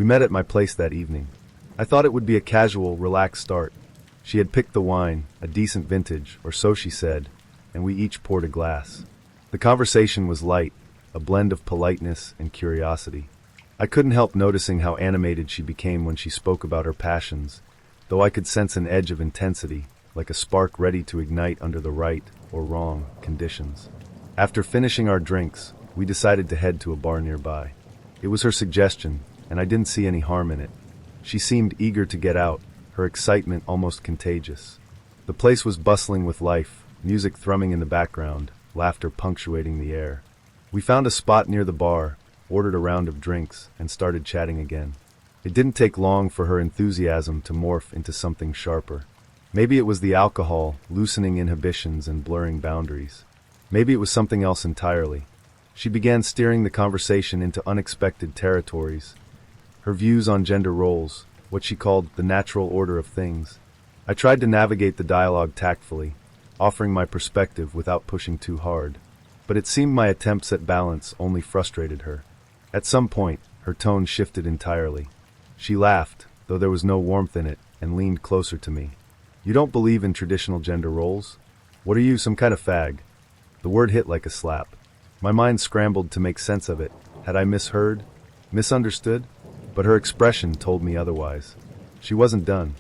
We met at my place that evening. I thought it would be a casual, relaxed start. She had picked the wine, a decent vintage, or so she said, and we each poured a glass. The conversation was light, a blend of politeness and curiosity. I couldn't help noticing how animated she became when she spoke about her passions, though I could sense an edge of intensity, like a spark ready to ignite under the right, or wrong, conditions. After finishing our drinks, we decided to head to a bar nearby. It was her suggestion, and I didn't see any harm in it. She seemed eager to get out, her excitement almost contagious. The place was bustling with life, music thrumming in the background, laughter punctuating the air. We found a spot near the bar, ordered a round of drinks, and started chatting again. It didn't take long for her enthusiasm to morph into something sharper. Maybe it was the alcohol, loosening inhibitions and blurring boundaries. Maybe it was something else entirely. She began steering the conversation into unexpected territories. Her views on gender roles, what she called the natural order of things. I tried to navigate the dialogue tactfully, offering my perspective without pushing too hard. But it seemed my attempts at balance only frustrated her. At some point, her tone shifted entirely. She laughed, though there was no warmth in it, and leaned closer to me. "You don't believe in traditional gender roles? What are you, some kind of fag?" The word hit like a slap. My mind scrambled to make sense of it. Had I misheard? Misunderstood? But her expression told me otherwise. She wasn't done.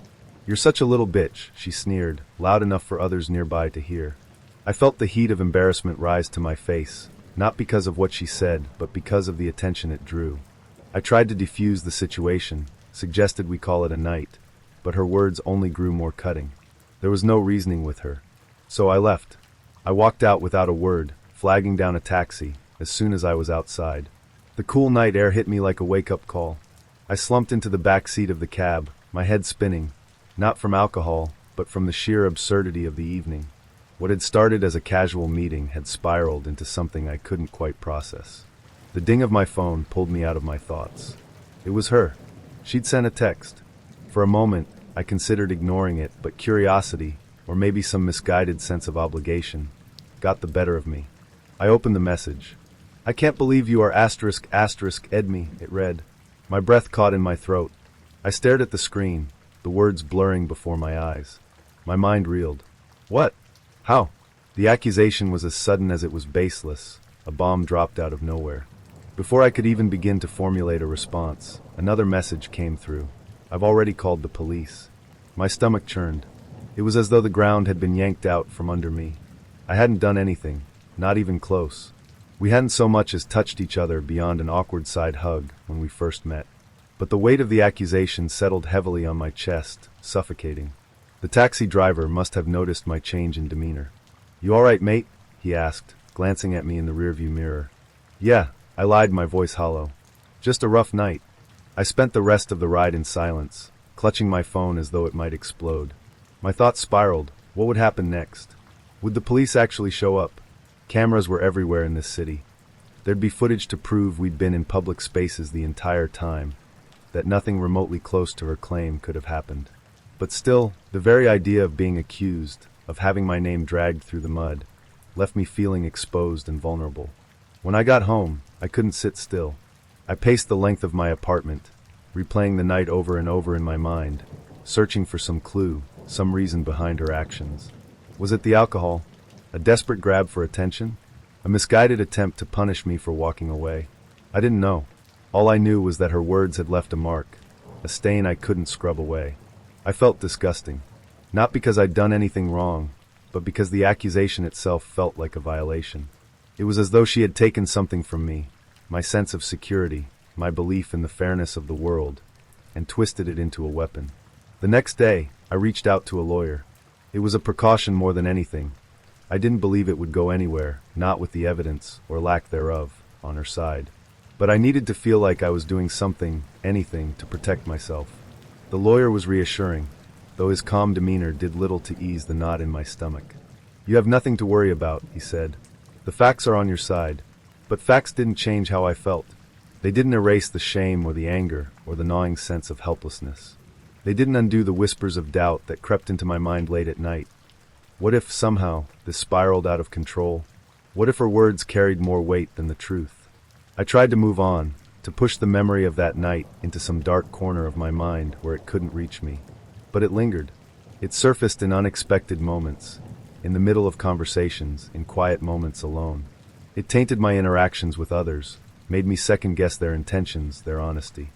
"You're such a little bitch," she sneered, loud enough for others nearby to hear. I felt the heat of embarrassment rise to my face, not because of what she said, but because of the attention it drew. I tried to defuse the situation, suggested we call it a night, but her words only grew more cutting. There was no reasoning with her. So I left. I walked out without a word, flagging down a taxi, as soon as I was outside. The cool night air hit me like a wake-up call. I slumped into the back seat of the cab, my head spinning, not from alcohol, but from the sheer absurdity of the evening. What had started as a casual meeting had spiraled into something I couldn't quite process. The ding of my phone pulled me out of my thoughts. It was her. She'd sent a text. For a moment, I considered ignoring it, but curiosity, or maybe some misguided sense of obligation, got the better of me. I opened the message. "I can't believe you are Edme," it read. My breath caught in my throat. I stared at the screen, the words blurring before my eyes. My mind reeled. What? How? The accusation was as sudden as it was baseless. A bomb dropped out of nowhere. Before I could even begin to formulate a response, another message came through. "I've already called the police." My stomach churned. It was as though the ground had been yanked out from under me. I hadn't done anything, not even close. We hadn't so much as touched each other beyond an awkward side hug when we first met. But the weight of the accusation settled heavily on my chest, suffocating. The taxi driver must have noticed my change in demeanor. "You all right, mate?" he asked, glancing at me in the rearview mirror. "Yeah," I lied, my voice hollow. "Just a rough night." I spent the rest of the ride in silence, clutching my phone as though it might explode. My thoughts spiraled. What would happen next? Would the police actually show up? Cameras were everywhere in this city. There'd be footage to prove we'd been in public spaces the entire time, that nothing remotely close to her claim could have happened. But still, the very idea of being accused, of having my name dragged through the mud, left me feeling exposed and vulnerable. When I got home, I couldn't sit still. I paced the length of my apartment, replaying the night over and over in my mind, searching for some clue, some reason behind her actions. Was it the alcohol? A desperate grab for attention? A misguided attempt to punish me for walking away? I didn't know. All I knew was that her words had left a mark, a stain I couldn't scrub away. I felt disgusting. Not because I'd done anything wrong, but because the accusation itself felt like a violation. It was as though she had taken something from me, my sense of security, my belief in the fairness of the world, and twisted it into a weapon. The next day, I reached out to a lawyer. It was a precaution more than anything. I didn't believe it would go anywhere, not with the evidence, or lack thereof, on her side. But I needed to feel like I was doing something, anything, to protect myself. The lawyer was reassuring, though his calm demeanor did little to ease the knot in my stomach. "You have nothing to worry about," he said. "The facts are on your side." But facts didn't change how I felt. They didn't erase the shame or the anger or the gnawing sense of helplessness. They didn't undo the whispers of doubt that crept into my mind late at night. What if, somehow, this spiraled out of control? What if her words carried more weight than the truth? I tried to move on, to push the memory of that night into some dark corner of my mind where it couldn't reach me. But it lingered. It surfaced in unexpected moments, in the middle of conversations, in quiet moments alone. It tainted my interactions with others, made me second-guess their intentions, their honesty.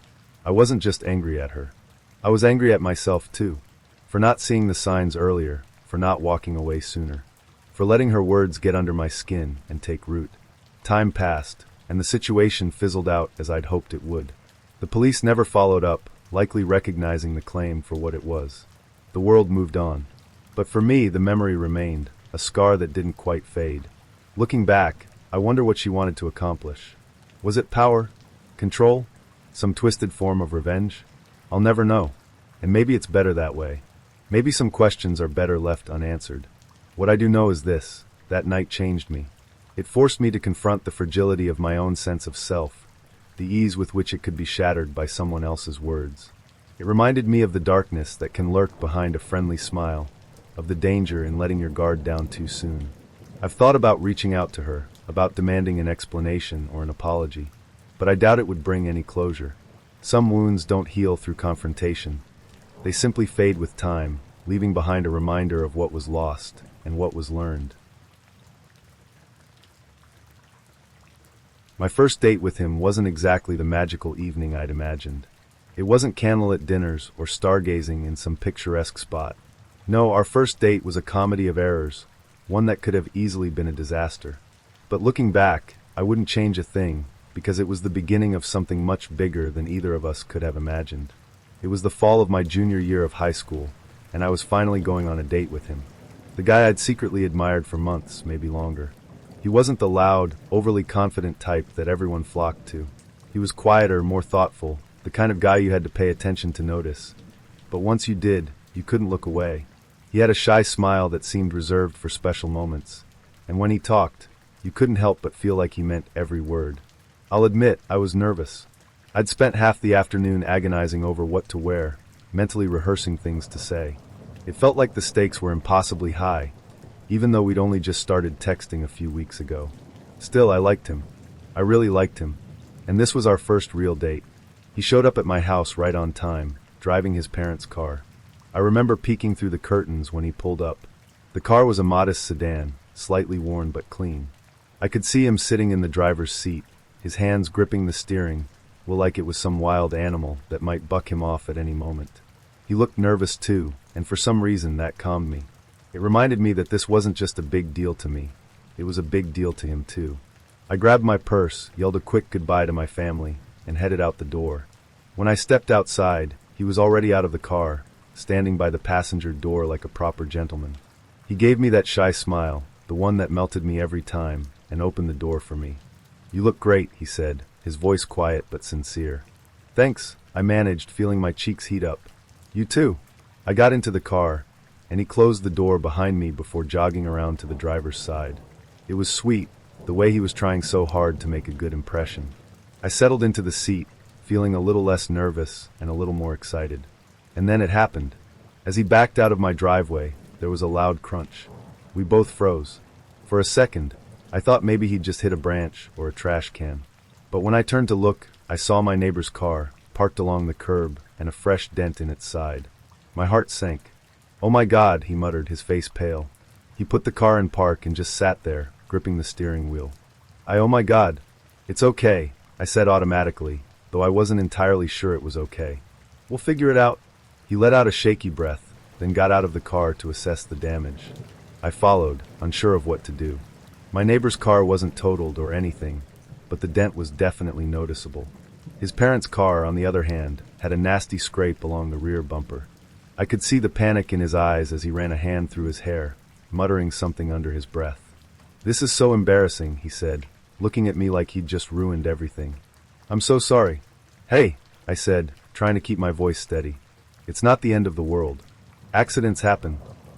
I wasn't just angry at her. I was angry at myself, too, for not seeing the signs earlier, for not walking away sooner, for letting her words get under my skin and take root. Time passed, and the situation fizzled out as I'd hoped it would. The police never followed up, likely recognizing the claim for what it was. The world moved on. But for me, the memory remained, a scar that didn't quite fade. Looking back, I wonder what she wanted to accomplish. Was it power? Control? Some twisted form of revenge? I'll never know. And maybe it's better that way. Maybe some questions are better left unanswered. What I do know is this: that night changed me. It forced me to confront the fragility of my own sense of self, the ease with which it could be shattered by someone else's words. It reminded me of the darkness that can lurk behind a friendly smile, of the danger in letting your guard down too soon. I've thought about reaching out to her, about demanding an explanation or an apology, but I doubt it would bring any closure. Some wounds don't heal through confrontation. They simply fade with time, leaving behind a reminder of what was lost and what was learned. My first date with him wasn't exactly the magical evening I'd imagined. It wasn't candlelit dinners or stargazing in some picturesque spot. No, our first date was a comedy of errors, one that could have easily been a disaster. But looking back, I wouldn't change a thing, because it was the beginning of something much bigger than either of us could have imagined. It was the fall of my junior year of high school, and I was finally going on a date with him. The guy I'd secretly admired for months, maybe longer. He wasn't the loud, overly confident type that everyone flocked to. He was quieter, more thoughtful, the kind of guy you had to pay attention to notice. But once you did, you couldn't look away. He had a shy smile that seemed reserved for special moments, and when he talked, you couldn't help but feel like he meant every word. I'll admit, I was nervous. I'd spent half the afternoon agonizing over what to wear, mentally rehearsing things to say. It felt like the stakes were impossibly high, even though we'd only just started texting a few weeks ago. Still, I liked him. I really liked him. And this was our first real date. He showed up at my house right on time, driving his parents' car. I remember peeking through the curtains when he pulled up. The car was a modest sedan, slightly worn but clean. I could see him sitting in the driver's seat, his hands gripping the steering, like it was some wild animal that might buck him off at any moment. He looked nervous too, and for some reason that calmed me. It reminded me that this wasn't just a big deal to me. It was a big deal to him too. I grabbed my purse, yelled a quick goodbye to my family, and headed out the door. When I stepped outside, he was already out of the car, standing by the passenger door like a proper gentleman. He gave me that shy smile, the one that melted me every time, and opened the door for me. "You look great," he said, his voice quiet but sincere. "Thanks," I managed, feeling my cheeks heat up. "You too." I got into the car, and he closed the door behind me before jogging around to the driver's side. It was sweet, the way he was trying so hard to make a good impression. I settled into the seat, feeling a little less nervous and a little more excited. And then it happened. As he backed out of my driveway, there was a loud crunch. We both froze. For a second, I thought maybe he'd just hit a branch or a trash can. But when I turned to look, I saw my neighbor's car, parked along the curb, and a fresh dent in its side. My heart sank. "Oh my God," he muttered, his face pale. He put the car in park and just sat there, gripping the steering wheel. "Oh my God." "It's okay," I said automatically, though I wasn't entirely sure it was okay. "We'll figure it out." He let out a shaky breath, then got out of the car to assess the damage. I followed, unsure of what to do. My neighbor's car wasn't totaled or anything, but the dent was definitely noticeable. His parents' car, on the other hand, had a nasty scrape along the rear bumper. I could see the panic in his eyes as he ran a hand through his hair, muttering something under his breath. "This is so embarrassing," he said, looking at me like he'd just ruined everything. "I'm so sorry." "Hey," I said, trying to keep my voice steady. "It's not the end of the world. Accidents happen."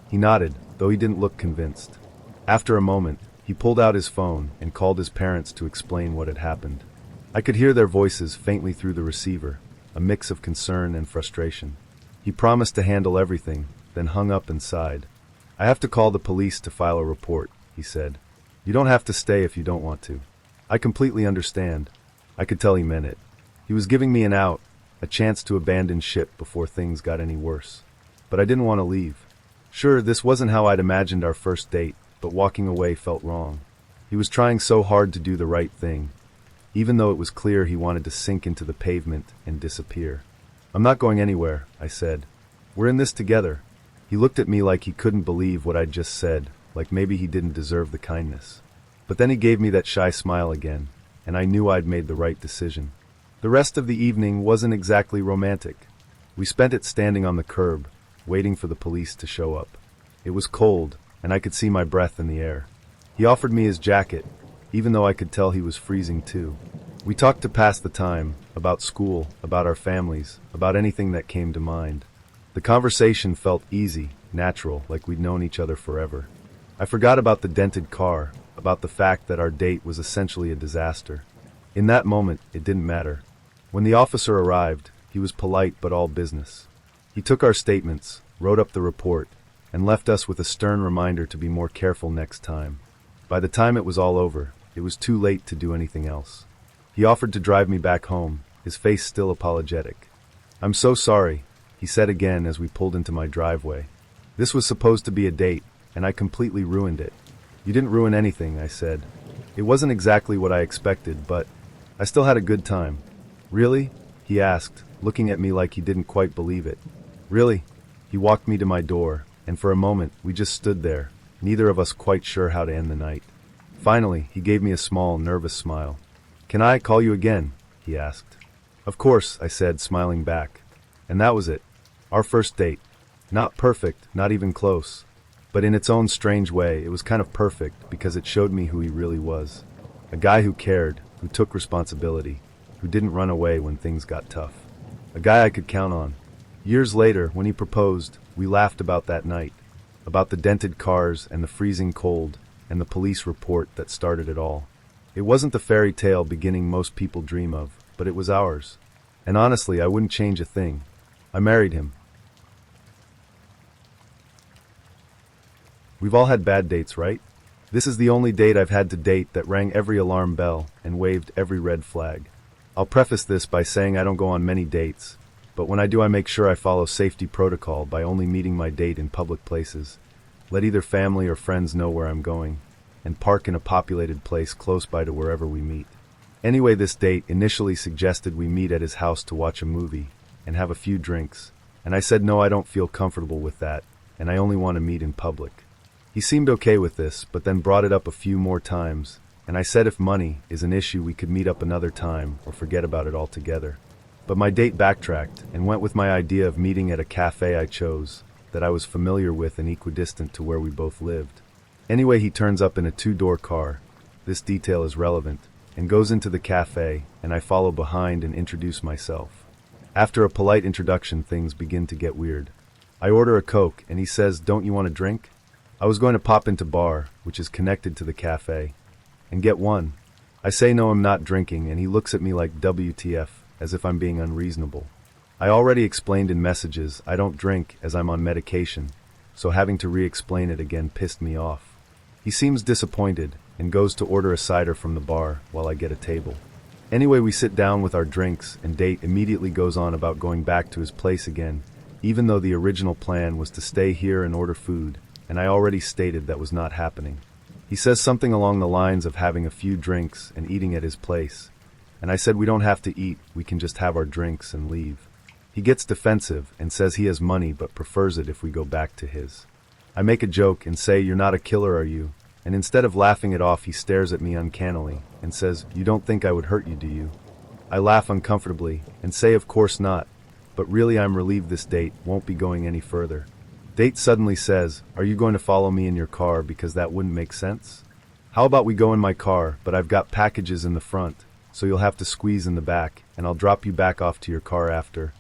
He nodded, though he didn't look convinced. After a moment, he pulled out his phone and called his parents to explain what had happened. I could hear their voices faintly through the receiver, a mix of concern and frustration. He promised to handle everything, then hung up and sighed. "I have to call the police to file a report," he said. "You don't have to stay if you don't want to." I completely understand. I could tell he meant it. He was giving me an out, a chance to abandon ship before things got any worse. But I didn't want to leave. Sure, this wasn't how I'd imagined our first date, but walking away felt wrong. He was trying so hard to do the right thing, even though it was clear he wanted to sink into the pavement and disappear. "I'm not going anywhere," I said. "We're in this together." He looked at me like he couldn't believe what I'd just said, like maybe he didn't deserve the kindness. But then he gave me that shy smile again, and I knew I'd made the right decision. The rest of the evening wasn't exactly romantic. We spent it standing on the curb, waiting for the police to show up. It was cold, and I could see my breath in the air. He offered me his jacket, even though I could tell he was freezing too. We talked to pass the time, about school, about our families, about anything that came to mind. The conversation felt easy, natural, like we'd known each other forever. I forgot about the dented car, about the fact that our date was essentially a disaster. In that moment, it didn't matter. When the officer arrived, he was polite but all business. He took our statements, wrote up the report, and left us with a stern reminder to be more careful next time. By the time it was all over, it was too late to do anything else. He offered to drive me back home, his face still apologetic. "I'm so sorry," he said again as we pulled into my driveway. "This was supposed to be a date, and I completely ruined it." "You didn't ruin anything," I said. "It wasn't exactly what I expected, but I still had a good time." "Really?" he asked, looking at me like he didn't quite believe it. "Really?" He walked me to my door, and for a moment we just stood there, neither of us quite sure how to end the night. Finally, he gave me a small, nervous smile. "Can I call you again?" he asked. "Of course," I said, smiling back. And that was it. Our first date. Not perfect, not even close. But in its own strange way, it was kind of perfect because it showed me who he really was. A guy who cared, who took responsibility, who didn't run away when things got tough. A guy I could count on. Years later, when he proposed, we laughed about that night, about the dented cars and the freezing cold and the police report that started it all. It wasn't the fairy tale beginning most people dream of, but it was ours. And honestly, I wouldn't change a thing. I married him. We've all had bad dates, right? This is the only date I've had to date that rang every alarm bell and waved every red flag. I'll preface this by saying I don't go on many dates, but when I do I make sure I follow safety protocol by only meeting my date in public places, let either family or friends know where I'm going, and park in a populated place close by to wherever we meet. Anyway, this date initially suggested we meet at his house to watch a movie and have a few drinks, and I said no, I don't feel comfortable with that, and I only want to meet in public. He seemed okay with this, but then brought it up a few more times, and I said if money is an issue we could meet up another time or forget about it altogether. But my date backtracked and went with my idea of meeting at a cafe I chose, that I was familiar with and equidistant to where we both lived. Anyway, he turns up in a two-door car, this detail is relevant, and goes into the cafe, and I follow behind and introduce myself. After a polite introduction, things begin to get weird. I order a Coke, and he says, "Don't you want a drink?" I was going to pop into bar, which is connected to the cafe, and get one. I say no, I'm not drinking, and he looks at me like WTF, as if I'm being unreasonable. I already explained in messages I don't drink as I'm on medication, so having to re-explain it again pissed me off. He seems disappointed and goes to order a cider from the bar while I get a table. Anyway, we sit down with our drinks, and date immediately goes on about going back to his place again, even though the original plan was to stay here and order food, and I already stated that was not happening. He says something along the lines of having a few drinks and eating at his place, and I said we don't have to eat, we can just have our drinks and leave. He gets defensive and says he has money but prefers it if we go back to his. I make a joke and say, "You're not a killer, are you?" And instead of laughing it off, he stares at me uncannily and says, "You don't think I would hurt you, do you?" I laugh uncomfortably and say, "Of course not, but really I'm relieved this date won't be going any further." Date suddenly says, "Are you going to follow me in your car because that wouldn't make sense? How about we go in my car, but I've got packages in the front, so you'll have to squeeze in the back, and I'll drop you back off to your car after."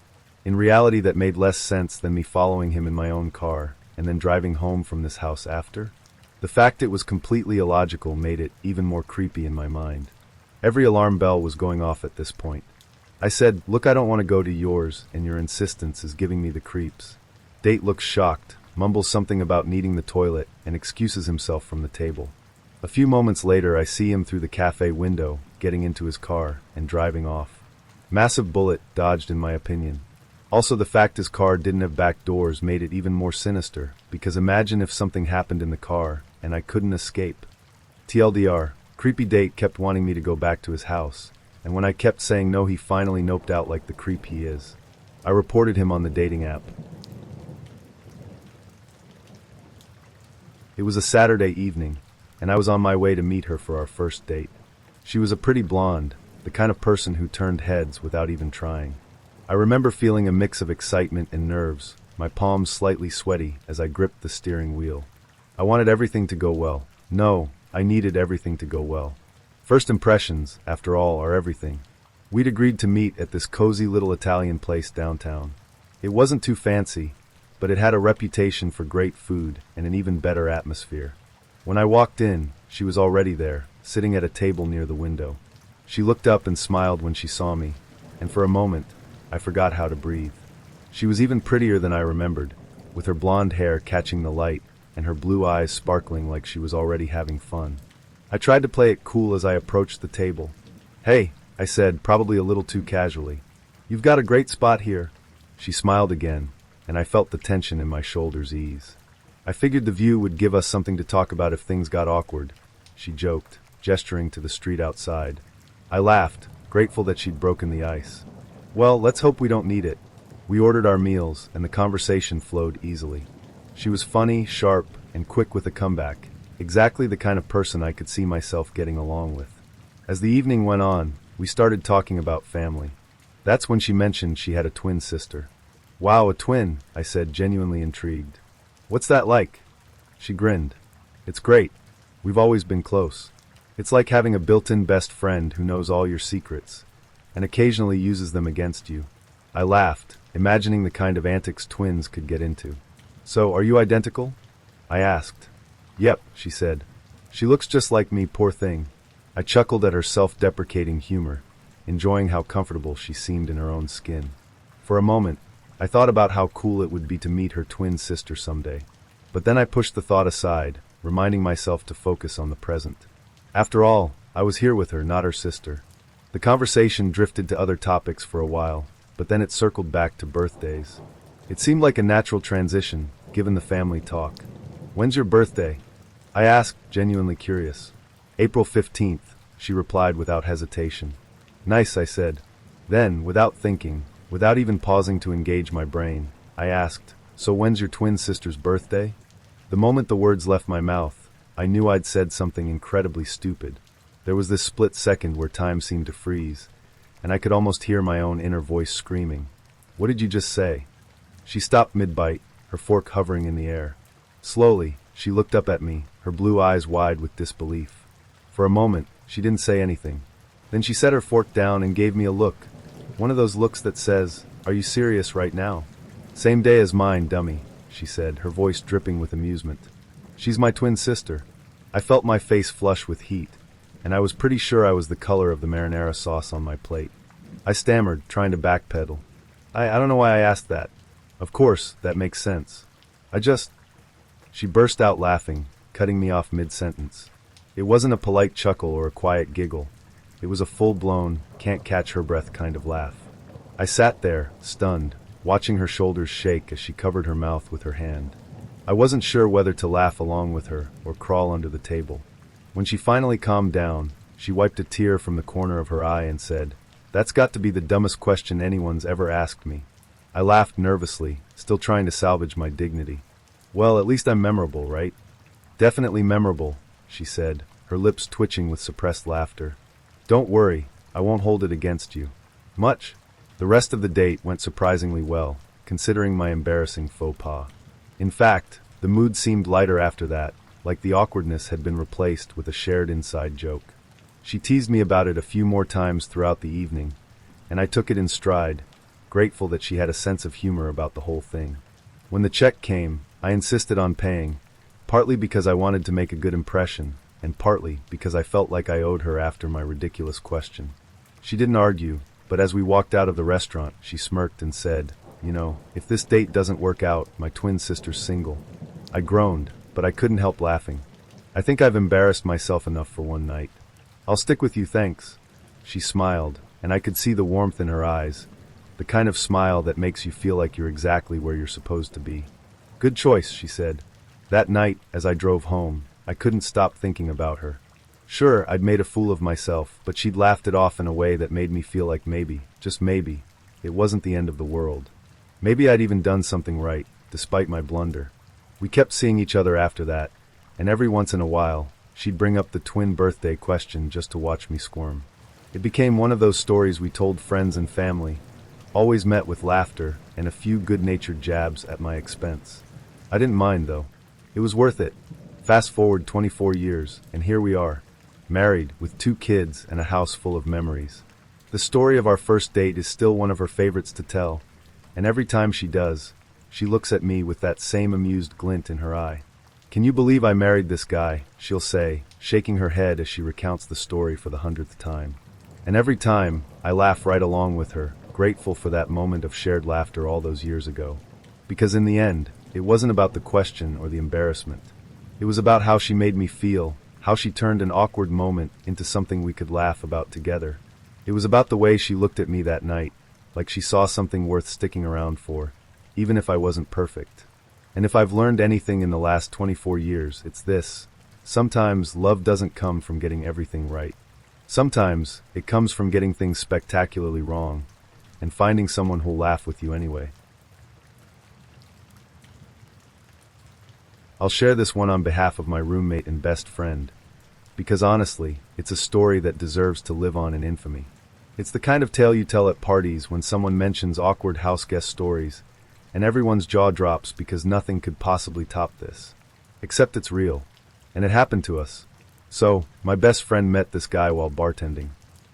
In reality, that made less sense than me following him in my own car and then driving home from this house after. The fact it was completely illogical made it even more creepy in my mind. Every alarm bell was going off at this point. I said, "Look, I don't want to go to yours, and your insistence is giving me the creeps." Date looks shocked, mumbles something about needing the toilet, and excuses himself from the table. A few moments later, I see him through the cafe window, getting into his car and driving off. Massive bullet, dodged in my opinion. Also, the fact his car didn't have back doors made it even more sinister, because imagine if something happened in the car, and I couldn't escape. TLDR, creepy date kept wanting me to go back to his house, and when I kept saying no, he finally noped out like the creep he is. I reported him on the dating app. It was a Saturday evening, and I was on my way to meet her for our first date. She was a pretty blonde, the kind of person who turned heads without even trying. I remember feeling a mix of excitement and nerves, my palms slightly sweaty as I gripped the steering wheel. I wanted everything to go well. No, I needed everything to go well. First impressions, after all, are everything. We'd agreed to meet at this cozy little Italian place downtown. It wasn't too fancy, but it had a reputation for great food and an even better atmosphere. When I walked in, she was already there, sitting at a table near the window. She looked up and smiled when she saw me, and for a moment, I forgot how to breathe. She was even prettier than I remembered, with her blonde hair catching the light and her blue eyes sparkling like she was already having fun. I tried to play it cool as I approached the table. "Hey," I said, probably a little too casually. "You've got a great spot here." She smiled again, and I felt the tension in my shoulders ease. "I figured the view would give us something to talk about if things got awkward," she joked, gesturing to the street outside. I laughed, grateful that she'd broken the ice. "Well, let's hope we don't need it." We ordered our meals, and the conversation flowed easily. She was funny, sharp, and quick with a comeback, exactly the kind of person I could see myself getting along with. As the evening went on, we started talking about family. That's when she mentioned she had a twin sister. "Wow, a twin," I said, genuinely intrigued. "What's that like?" She grinned. "It's great. We've always been close. It's like having a built-in best friend who knows all your secrets, and occasionally uses them against you." I laughed, imagining the kind of antics twins could get into. "So, are you identical?" I asked. "Yep," she said. "She looks just like me, poor thing." I chuckled at her self-deprecating humor, enjoying how comfortable she seemed in her own skin. For a moment, I thought about how cool it would be to meet her twin sister someday. But then I pushed the thought aside, reminding myself to focus on the present. After all, I was here with her, not her sister. The conversation drifted to other topics for a while, but then it circled back to birthdays. It seemed like a natural transition, given the family talk. "When's your birthday?" I asked, genuinely curious. "April 15th, she replied without hesitation. "Nice," I said. Then, without thinking, without even pausing to engage my brain, I asked, "So when's your twin sister's birthday?" The moment the words left my mouth, I knew I'd said something incredibly stupid. There was this split second where time seemed to freeze, and I could almost hear my own inner voice screaming, "What did you just say?" She stopped mid-bite, her fork hovering in the air. Slowly, she looked up at me, her blue eyes wide with disbelief. For a moment, she didn't say anything. Then she set her fork down and gave me a look. One of those looks that says, "Are you serious right now?" "Same day as mine, dummy," she said, her voice dripping with amusement. "She's my twin sister." I felt my face flush with heat, and I was pretty sure I was the color of the marinara sauce on my plate. I stammered, trying to backpedal. I don't know why I asked that. Of course, that makes sense. She burst out laughing, cutting me off mid-sentence. It wasn't a polite chuckle or a quiet giggle. It was a full-blown, can't-catch-her-breath kind of laugh. I sat there, stunned, watching her shoulders shake as she covered her mouth with her hand. I wasn't sure whether to laugh along with her or crawl under the table. When she finally calmed down, she wiped a tear from the corner of her eye and said, "That's got to be the dumbest question anyone's ever asked me." I laughed nervously, still trying to salvage my dignity. "Well, at least I'm memorable, right?" "Definitely memorable," she said, her lips twitching with suppressed laughter. "Don't worry, I won't hold it against you." Much. The rest of the date went surprisingly well, considering my embarrassing faux pas. In fact, the mood seemed lighter after that, like the awkwardness had been replaced with a shared inside joke. She teased me about it a few more times throughout the evening, and I took it in stride, grateful that she had a sense of humor about the whole thing. When the check came, I insisted on paying, partly because I wanted to make a good impression, and partly because I felt like I owed her after my ridiculous question. She didn't argue, but as we walked out of the restaurant, she smirked and said, "You know, if this date doesn't work out, my twin sister's single." I groaned, but I couldn't help laughing. "I think I've embarrassed myself enough for one night. I'll stick with you, thanks." She smiled, and I could see the warmth in her eyes, the kind of smile that makes you feel like you're exactly where you're supposed to be. "Good choice," she said. That night, as I drove home, I couldn't stop thinking about her. Sure, I'd made a fool of myself, but she'd laughed it off in a way that made me feel like maybe, just maybe, it wasn't the end of the world. Maybe I'd even done something right, despite my blunder. We kept seeing each other after that, and every once in a while, she'd bring up the twin birthday question just to watch me squirm. It became one of those stories we told friends and family, always met with laughter and a few good-natured jabs at my expense. I didn't mind, though. It was worth it. Fast forward 24 years, and here we are, married, with 2 kids and a house full of memories. The story of our first date is still one of her favorites to tell, and every time she does, she looks at me with that same amused glint in her eye. "Can you believe I married this guy?" she'll say, shaking her head as she recounts the story for the 100th time. And every time, I laugh right along with her, grateful for that moment of shared laughter all those years ago. Because in the end, it wasn't about the question or the embarrassment. It was about how she made me feel, how she turned an awkward moment into something we could laugh about together. It was about the way she looked at me that night, like she saw something worth sticking around for, even if I wasn't perfect. And if I've learned anything in the last 24 years, it's this. Sometimes love doesn't come from getting everything right. Sometimes it comes from getting things spectacularly wrong, and finding someone who'll laugh with you anyway. I'll share this one on behalf of my roommate and best friend, because honestly, it's a story that deserves to live on in infamy. It's the kind of tale you tell at parties when someone mentions awkward house guest stories, and everyone's jaw drops because nothing could possibly top this. Except it's real, and it happened to us. So, my best friend met this guy while bartending.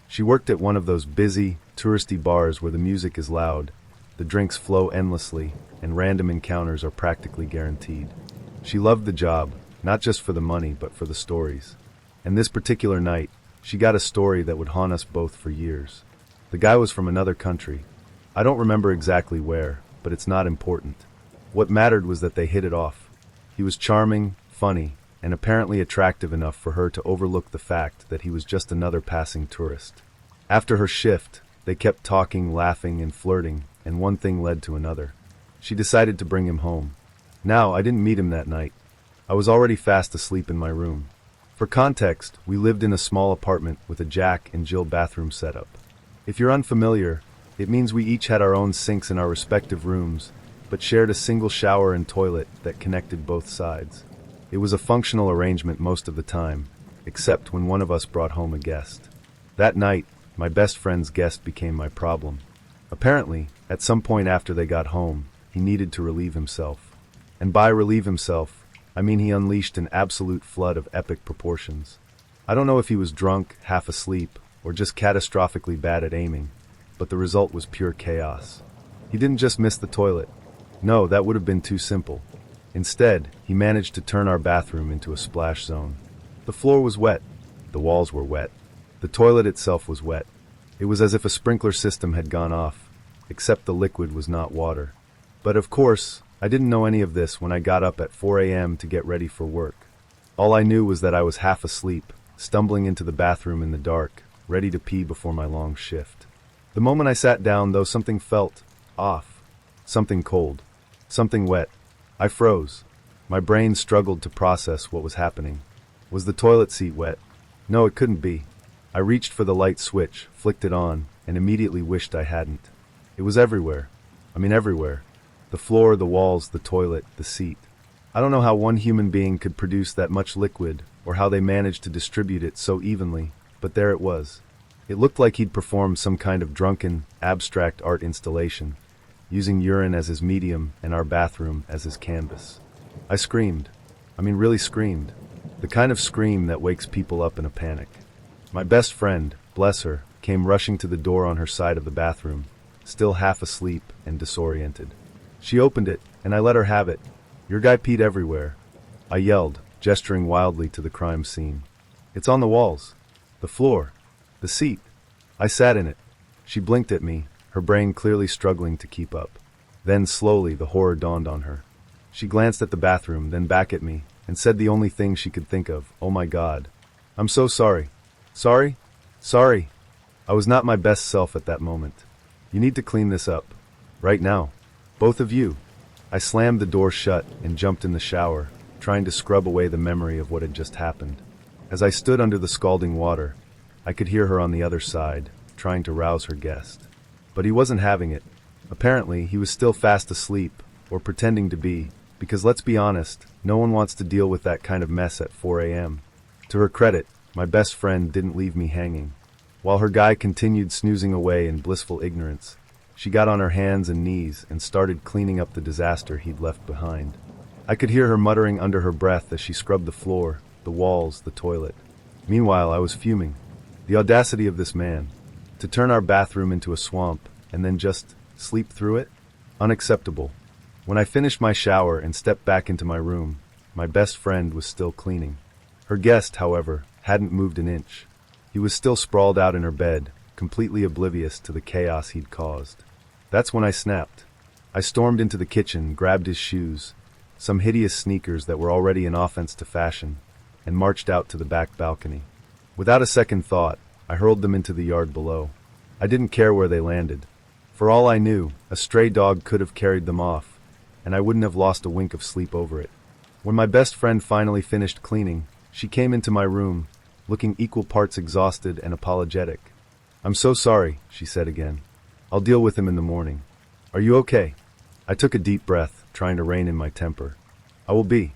She worked at one of those busy, touristy bars where the music is loud, the drinks flow endlessly, and random encounters are practically guaranteed. She loved the job, not just for the money, but for the stories. And this particular night, she got a story that would haunt us both for years. The guy was from another country. I don't remember exactly where, but it's not important. What mattered was that they hit it off. He was charming, funny, and apparently attractive enough for her to overlook the fact that he was just another passing tourist. After her shift, they kept talking, laughing, and flirting, and one thing led to another. She decided to bring him home. Now, I didn't meet him that night. I was already fast asleep in my room. For context, we lived in a small apartment with a Jack and Jill bathroom setup. If you're unfamiliar, it means we each had our own sinks in our respective rooms, but shared a single shower and toilet that connected both sides. It was a functional arrangement most of the time, except when one of us brought home a guest. That night, my best friend's guest became my problem. Apparently, at some point after they got home, he needed to relieve himself. And by relieve himself, I mean he unleashed an absolute flood of epic proportions. I don't know if he was drunk, half asleep, or just catastrophically bad at aiming, but the result was pure chaos. He didn't just miss the toilet. No, that would have been too simple. Instead, he managed to turn our bathroom into a splash zone. The floor was wet. The walls were wet. The toilet itself was wet. It was as if a sprinkler system had gone off, except the liquid was not water. But of course, I didn't know any of this when I got up at 4 a.m. to get ready for work. All I knew was that I was half asleep, stumbling into the bathroom in the dark, ready to pee before my long shift. The moment I sat down, though, something felt off. Something cold. Something wet. I froze. My brain struggled to process what was happening. Was the toilet seat wet? No, it couldn't be. I reached for the light switch, flicked it on, and immediately wished I hadn't. It was everywhere. Everywhere. The floor, the walls, the toilet, the seat. I don't know how one human being could produce that much liquid, or how they managed to distribute it so evenly, but there it was. It looked like he'd performed some kind of drunken, abstract art installation, using urine as his medium and our bathroom as his canvas. I screamed. Really screamed. The kind of scream that wakes people up in a panic. My best friend, bless her, came rushing to the door on her side of the bathroom, still half asleep and disoriented. She opened it, and I let her have it. "Your guy peed everywhere," I yelled, gesturing wildly to the crime scene. "It's on the walls. The floor. The seat." I sat in it. She blinked at me, her brain clearly struggling to keep up. Then slowly the horror dawned on her. She glanced at the bathroom, then back at me, and said the only thing she could think of, "Oh my God. I'm so sorry. Sorry? Sorry." I was not my best self at that moment. You need to clean this up. Right now. Both of you. I slammed the door shut and jumped in the shower, trying to scrub away the memory of what had just happened. As I stood under the scalding water, I could hear her on the other side, trying to rouse her guest. But he wasn't having it. Apparently, he was still fast asleep, or pretending to be, because let's be honest, no one wants to deal with that kind of mess at 4 a.m. To her credit, my best friend didn't leave me hanging. While her guy continued snoozing away in blissful ignorance, she got on her hands and knees and started cleaning up the disaster he'd left behind. I could hear her muttering under her breath as she scrubbed the floor, the walls, the toilet. Meanwhile, I was fuming. The audacity of this man. To turn our bathroom into a swamp and then just sleep through it? Unacceptable. When I finished my shower and stepped back into my room, my best friend was still cleaning. Her guest, however, hadn't moved an inch. He was still sprawled out in her bed, completely oblivious to the chaos he'd caused. That's when I snapped. I stormed into the kitchen, grabbed his shoes, some hideous sneakers that were already an offense to fashion, and marched out to the back balcony. Without a second thought, I hurled them into the yard below. I didn't care where they landed. For all I knew, a stray dog could have carried them off, and I wouldn't have lost a wink of sleep over it. When my best friend finally finished cleaning, she came into my room, looking equal parts exhausted and apologetic. "I'm so sorry," she said again. "I'll deal with him in the morning. Are you okay?" I took a deep breath, trying to rein in my temper. "I will be.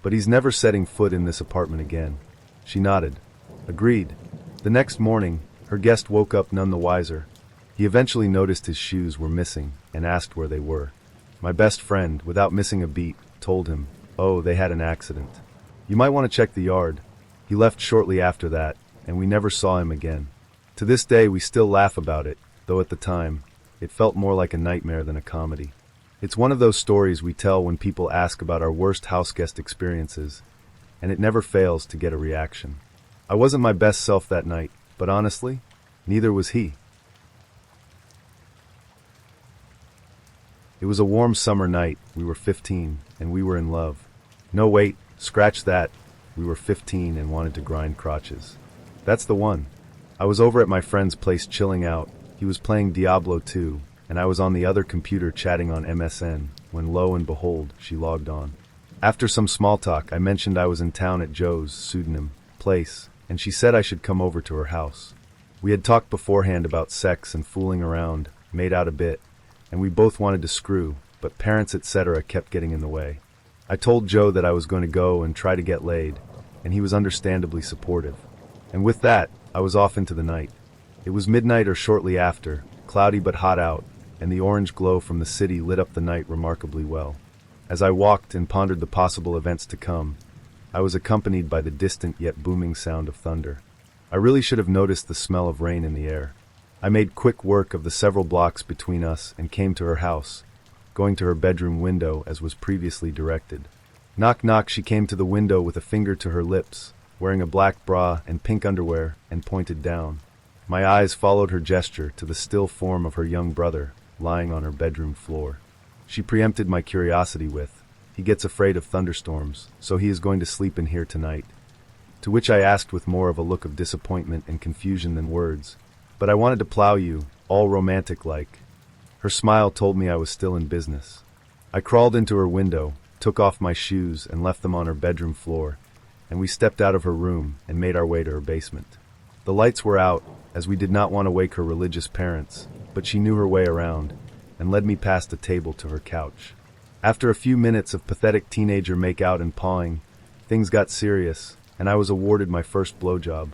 But he's never setting foot in this apartment again." She nodded. "Agreed." The next morning, her guest woke up none the wiser. He eventually noticed his shoes were missing and asked where they were. My best friend, without missing a beat, told him, "Oh, they had an accident. You might want to check the yard." He left shortly after that, and we never saw him again. To this day, we still laugh about it, though at the time, it felt more like a nightmare than a comedy. It's one of those stories we tell when people ask about our worst houseguest experiences, and it never fails to get a reaction. I wasn't my best self that night, but honestly, neither was he. It was a warm summer night, we were 15, and we were in love. No wait, scratch that, we were 15 and wanted to grind crotches. That's the one. I was over at my friend's place chilling out, he was playing Diablo 2, and I was on the other computer chatting on MSN, when lo and behold, she logged on. After some small talk, I mentioned I was in town at Joe's, pseudonym, place, and she said I should come over to her house. We had talked beforehand about sex and fooling around, made out a bit, and we both wanted to screw, but parents etc. kept getting in the way. I told Joe that I was going to go and try to get laid, and he was understandably supportive. And with that, I was off into the night. It was midnight or shortly after, cloudy but hot out, and the orange glow from the city lit up the night remarkably well. As I walked and pondered the possible events to come, I was accompanied by the distant yet booming sound of thunder. I really should have noticed the smell of rain in the air. I made quick work of the several blocks between us and came to her house, going to her bedroom window as was previously directed. Knock knock, she came to the window with a finger to her lips, wearing a black bra and pink underwear, and pointed down. My eyes followed her gesture to the still form of her young brother, lying on her bedroom floor. She preempted my curiosity with, "He gets afraid of thunderstorms, so he is going to sleep in here tonight." To which I asked with more of a look of disappointment and confusion than words, "But I wanted to plow you, all romantic-like." Her smile told me I was still in business. I crawled into her window, took off my shoes and left them on her bedroom floor, and we stepped out of her room and made our way to her basement. The lights were out, as we did not want to wake her religious parents, but she knew her way around, and led me past the table to her couch. After a few minutes of pathetic teenager make-out and pawing, things got serious, and I was awarded my first blowjob.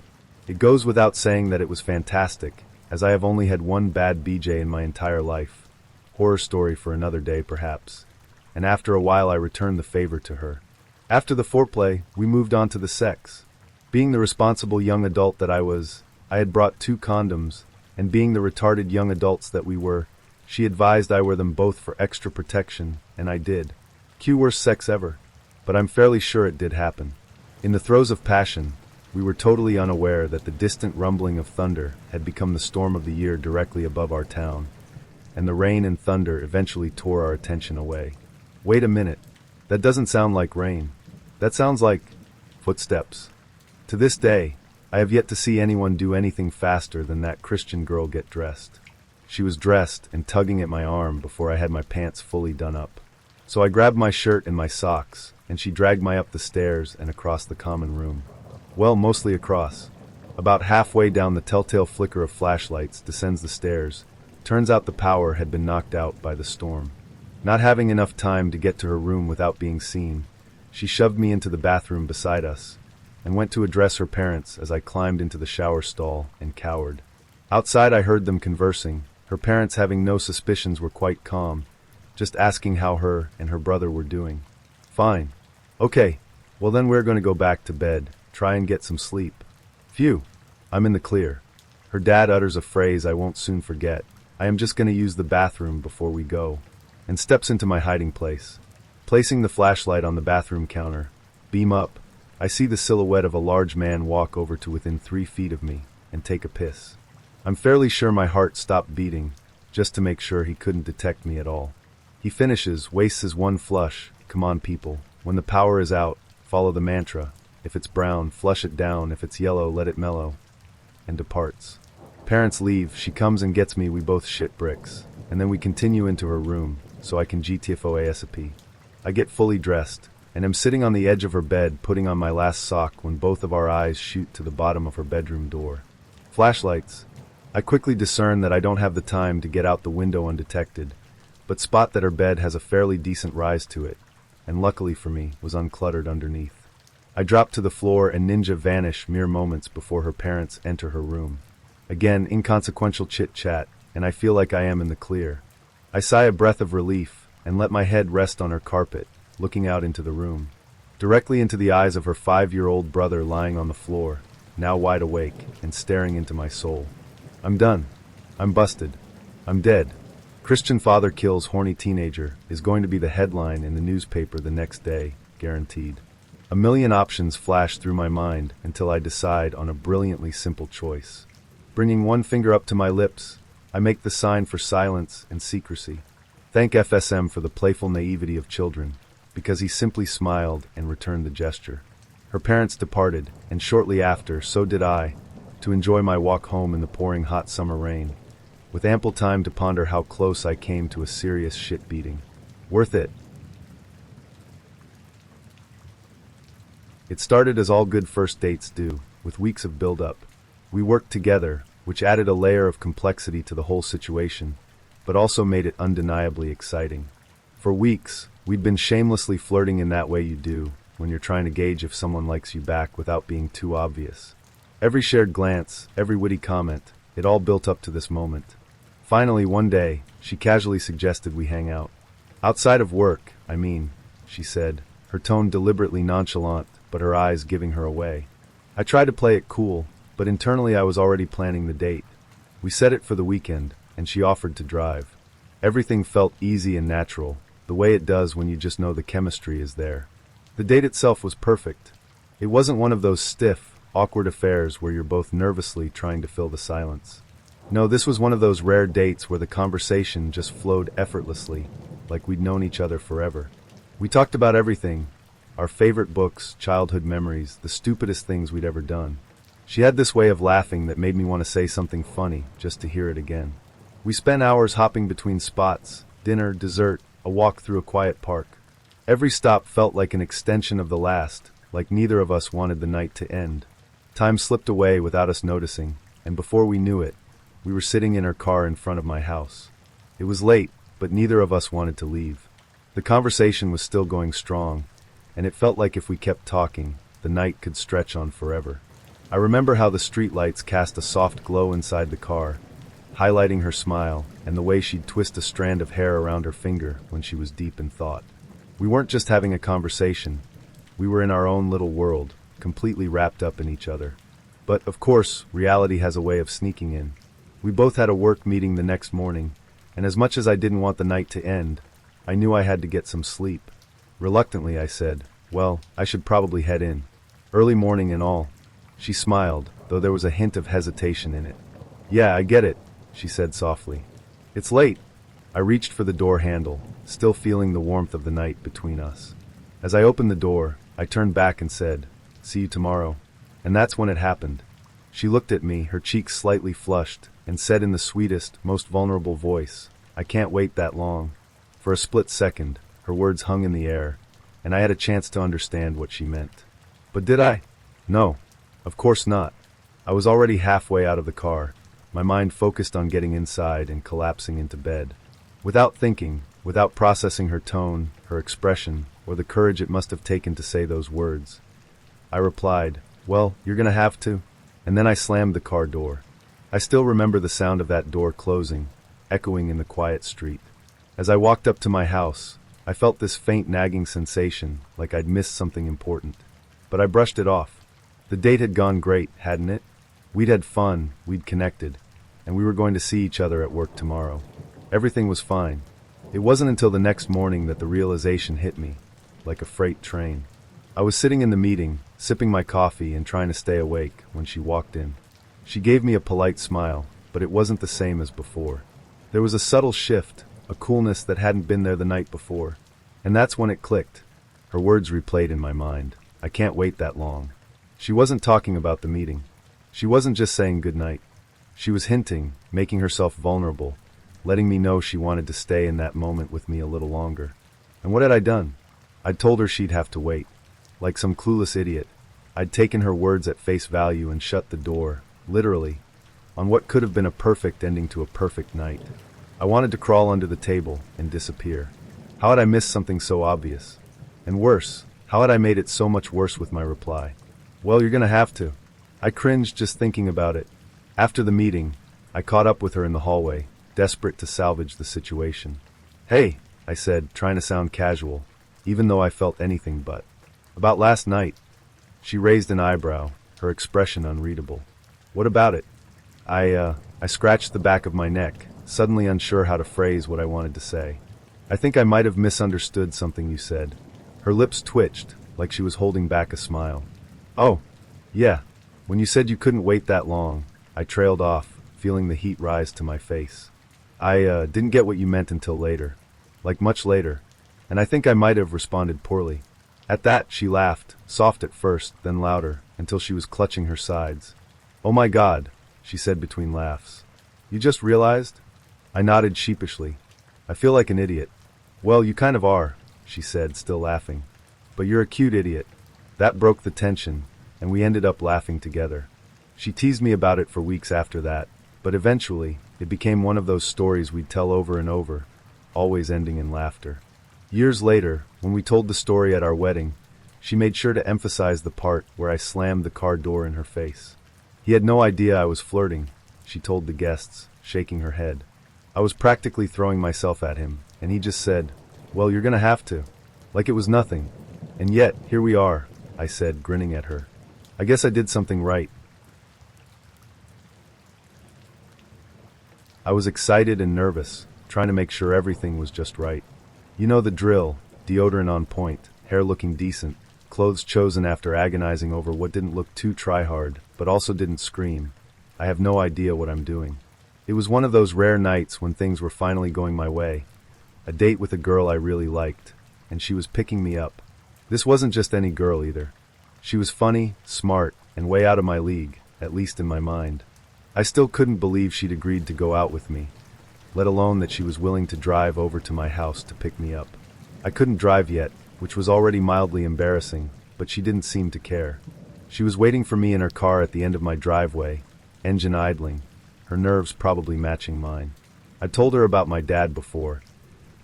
It goes without saying that it was fantastic, as I have only had one bad BJ in my entire life. Horror story for another day, perhaps. And after a while I returned the favor to her. After the foreplay, we moved on to the sex. Being the responsible young adult that I was, I had brought 2 condoms, and being the retarded young adults that we were, she advised I wear them both for extra protection, and I did. Cue worst sex ever. But I'm fairly sure it did happen. In the throes of passion, we were totally unaware that the distant rumbling of thunder had become the storm of the year directly above our town, and the rain and thunder eventually tore our attention away. Wait a minute, that doesn't sound like rain. That sounds like footsteps. To this day, I have yet to see anyone do anything faster than that Christian girl get dressed. She was dressed and tugging at my arm before I had my pants fully done up. So I grabbed my shirt and my socks, and she dragged me up the stairs and across the common room. Well, mostly across. About halfway down, the telltale flicker of flashlights descends the stairs. Turns out the power had been knocked out by the storm. Not having enough time to get to her room without being seen, she shoved me into the bathroom beside us and went to address her parents as I climbed into the shower stall and cowered. Outside I heard them conversing. Her parents, having no suspicions, were quite calm, just asking how her and her brother were doing. Fine. Okay, well then we're going to go back to bed, try and get some sleep. Phew, I'm in the clear. Her dad utters a phrase I won't soon forget. I am just going to use the bathroom before we go, and steps into my hiding place. Placing the flashlight on the bathroom counter, beam up, I see the silhouette of a large man walk over to within 3 feet of me and take a piss. I'm fairly sure my heart stopped beating, just to make sure he couldn't detect me at all. He finishes, wastes his one flush. Come on, people. When the power is out, follow the mantra. If it's brown, flush it down. If it's yellow, let it mellow. And departs. Parents leave, she comes and gets me, we both shit bricks. And then we continue into her room, so I can GTFO ASAP. I get fully dressed, and am sitting on the edge of her bed putting on my last sock when both of our eyes shoot to the bottom of her bedroom door. Flashlights. I quickly discern that I don't have the time to get out the window undetected, but spot that her bed has a fairly decent rise to it, and luckily for me, was uncluttered underneath. I drop to the floor and ninja vanish mere moments before her parents enter her room. Again, inconsequential chit-chat, and I feel like I am in the clear. I sigh a breath of relief and let my head rest on her carpet, looking out into the room. Directly into the eyes of her 5-year-old brother lying on the floor, now wide awake and staring into my soul. I'm done. I'm busted. I'm dead. Christian father kills horny teenager is going to be the headline in the newspaper the next day, guaranteed. A million options flash through my mind until I decide on a brilliantly simple choice. Bringing one finger up to my lips, I make the sign for silence and secrecy. Thank FSM for the playful naivety of children, because he simply smiled and returned the gesture. Her parents departed, and shortly after, so did I, to enjoy my walk home in the pouring hot summer rain, with ample time to ponder how close I came to a serious shit beating. Worth it. It started as all good first dates do, with weeks of build-up. We worked together, which added a layer of complexity to the whole situation, but also made it undeniably exciting. For weeks, we'd been shamelessly flirting in that way you do when you're trying to gauge if someone likes you back without being too obvious. Every shared glance, every witty comment, it all built up to this moment. Finally, one day, she casually suggested we hang out. Outside of work, I mean, she said, her tone deliberately nonchalant, but her eyes giving her away. I tried to play it cool, but internally I was already planning the date. We set it for the weekend, and she offered to drive. Everything felt easy and natural, the way it does when you just know the chemistry is there. The date itself was perfect. It wasn't one of those stiff, awkward affairs where you're both nervously trying to fill the silence. No, this was one of those rare dates where the conversation just flowed effortlessly, like we'd known each other forever. We talked about everything, our favorite books, childhood memories, the stupidest things we'd ever done. She had this way of laughing that made me want to say something funny just to hear it again. We spent hours hopping between spots, dinner, dessert, a walk through a quiet park. Every stop felt like an extension of the last, like neither of us wanted the night to end. Time slipped away without us noticing, and before we knew it, we were sitting in her car in front of my house. It was late, but neither of us wanted to leave. The conversation was still going strong, and it felt like if we kept talking, the night could stretch on forever. I remember how the streetlights cast a soft glow inside the car, highlighting her smile and the way she'd twist a strand of hair around her finger when she was deep in thought. We weren't just having a conversation. We were in our own little world, completely wrapped up in each other. But, of course, reality has a way of sneaking in. We both had a work meeting the next morning, and as much as I didn't want the night to end, I knew I had to get some sleep. Reluctantly, I said, well, I should probably head in. Early morning and all. She smiled, though there was a hint of hesitation in it. Yeah, I get it, she said softly. It's late. I reached for the door handle, still feeling the warmth of the night between us. As I opened the door, I turned back and said, see you tomorrow. And that's when it happened. She looked at me, her cheeks slightly flushed, and said in the sweetest, most vulnerable voice, "I can't wait that long." For a split second, her words hung in the air, and I had a chance to understand what she meant. But did I? No, of course not. I was already halfway out of the car, my mind focused on getting inside and collapsing into bed. Without thinking, without processing her tone, her expression, or the courage it must have taken to say those words, I replied, "Well, you're gonna have to." And then I slammed the car door. I still remember the sound of that door closing, echoing in the quiet street. As I walked up to my house, I felt this faint nagging sensation, like I'd missed something important. But I brushed it off. The date had gone great, hadn't it? We'd had fun, we'd connected, and we were going to see each other at work tomorrow. Everything was fine. It wasn't until the next morning that the realization hit me, like a freight train. I was sitting in the meeting, sipping my coffee and trying to stay awake, when she walked in. She gave me a polite smile, but it wasn't the same as before. There was a subtle shift, a coolness that hadn't been there the night before. And that's when it clicked. Her words replayed in my mind. "I can't wait that long." She wasn't talking about the meeting. She wasn't just saying goodnight. She was hinting, making herself vulnerable, letting me know she wanted to stay in that moment with me a little longer. And what had I done? I'd told her she'd have to wait. Like some clueless idiot, I'd taken her words at face value and shut the door, literally, on what could have been a perfect ending to a perfect night. I wanted to crawl under the table and disappear. How had I missed something so obvious? And worse, how had I made it so much worse with my reply? "Well, you're gonna have to." I cringed just thinking about it. After the meeting, I caught up with her in the hallway, desperate to salvage the situation. "Hey," I said, trying to sound casual, even though I felt anything but. "About last night." She raised an eyebrow, her expression unreadable. "What about it?" I scratched the back of my neck, suddenly unsure how to phrase what I wanted to say. "I think I might have misunderstood something you said." Her lips twitched, like she was holding back a smile. "Oh, yeah. When you said you couldn't wait that long," I trailed off, feeling the heat rise to my face. "I didn't get what you meant until later. Like much later. And I think I might have responded poorly." At that, she laughed, soft at first, then louder, until she was clutching her sides. "Oh my God," she said between laughs. "You just realized?" I nodded sheepishly. "I feel like an idiot." "Well, you kind of are," she said, still laughing. "But you're a cute idiot." That broke the tension, and we ended up laughing together. She teased me about it for weeks after that, but eventually, it became one of those stories we'd tell over and over, always ending in laughter. Years later, when we told the story at our wedding, she made sure to emphasize the part where I slammed the car door in her face. "He had no idea I was flirting," she told the guests, shaking her head. "I was practically throwing myself at him, and he just said, 'Well, you're gonna have to.' Like it was nothing. And yet, here we are," I said, grinning at her. "I guess I did something right." I was excited and nervous, trying to make sure everything was just right. You know the drill, deodorant on point, hair looking decent, clothes chosen after agonizing over what didn't look too try-hard, but also didn't scream. I have no idea what I'm doing. It was one of those rare nights when things were finally going my way. A date with a girl I really liked, and she was picking me up. This wasn't just any girl either. She was funny, smart, and way out of my league, at least in my mind. I still couldn't believe she'd agreed to go out with me, let alone that she was willing to drive over to my house to pick me up. I couldn't drive yet, which was already mildly embarrassing, but she didn't seem to care. She was waiting for me in her car at the end of my driveway, engine idling, her nerves probably matching mine. I told her about my dad before,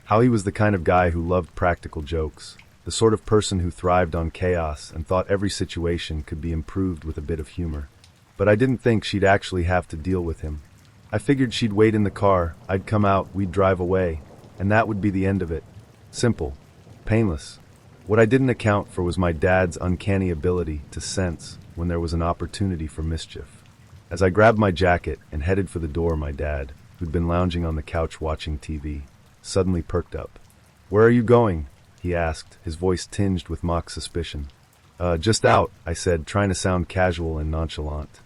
how he was the kind of guy who loved practical jokes, the sort of person who thrived on chaos and thought every situation could be improved with a bit of humor. But I didn't think she'd actually have to deal with him. I figured she'd wait in the car, I'd come out, we'd drive away, and that would be the end of it. Simple. Painless. What I didn't account for was my dad's uncanny ability to sense when there was an opportunity for mischief. As I grabbed my jacket and headed for the door, my dad, who'd been lounging on the couch watching TV, suddenly perked up. "Where are you going?" he asked, his voice tinged with mock suspicion. Just out," I said, trying to sound casual and nonchalant.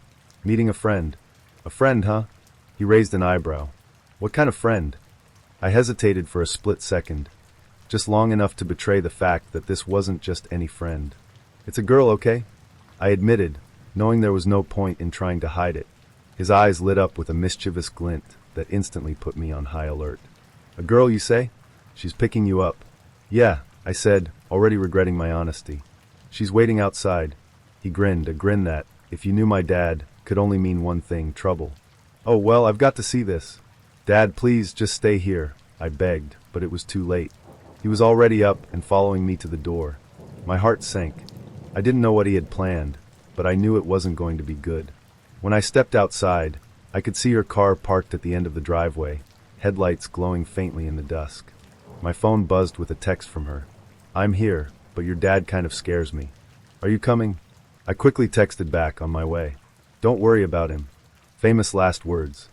"Meeting a friend." "A friend, huh?" He raised an eyebrow. "What kind of friend?" I hesitated for a split second, just long enough to betray the fact that this wasn't just any friend. "It's a girl, okay?" I admitted, knowing there was no point in trying to hide it. His eyes lit up with a mischievous glint that instantly put me on high alert. A girl, you say? She's picking you up. Yeah, I said, already regretting my honesty. She's waiting outside. He grinned, a grin that, if you knew my dad, could only mean one thing, trouble. Oh, well, I've got to see this. Dad, please, just stay here, I begged, but it was too late. He was already up and following me to the door. My heart sank. I didn't know what he had planned, but I knew it wasn't going to be good. When I stepped outside, I could see her car parked at the end of the driveway, headlights glowing faintly in the dusk. My phone buzzed with a text from her. I'm here, but your dad kind of scares me. Are you coming? I quickly texted back, on my way. Don't worry about him. Famous last words.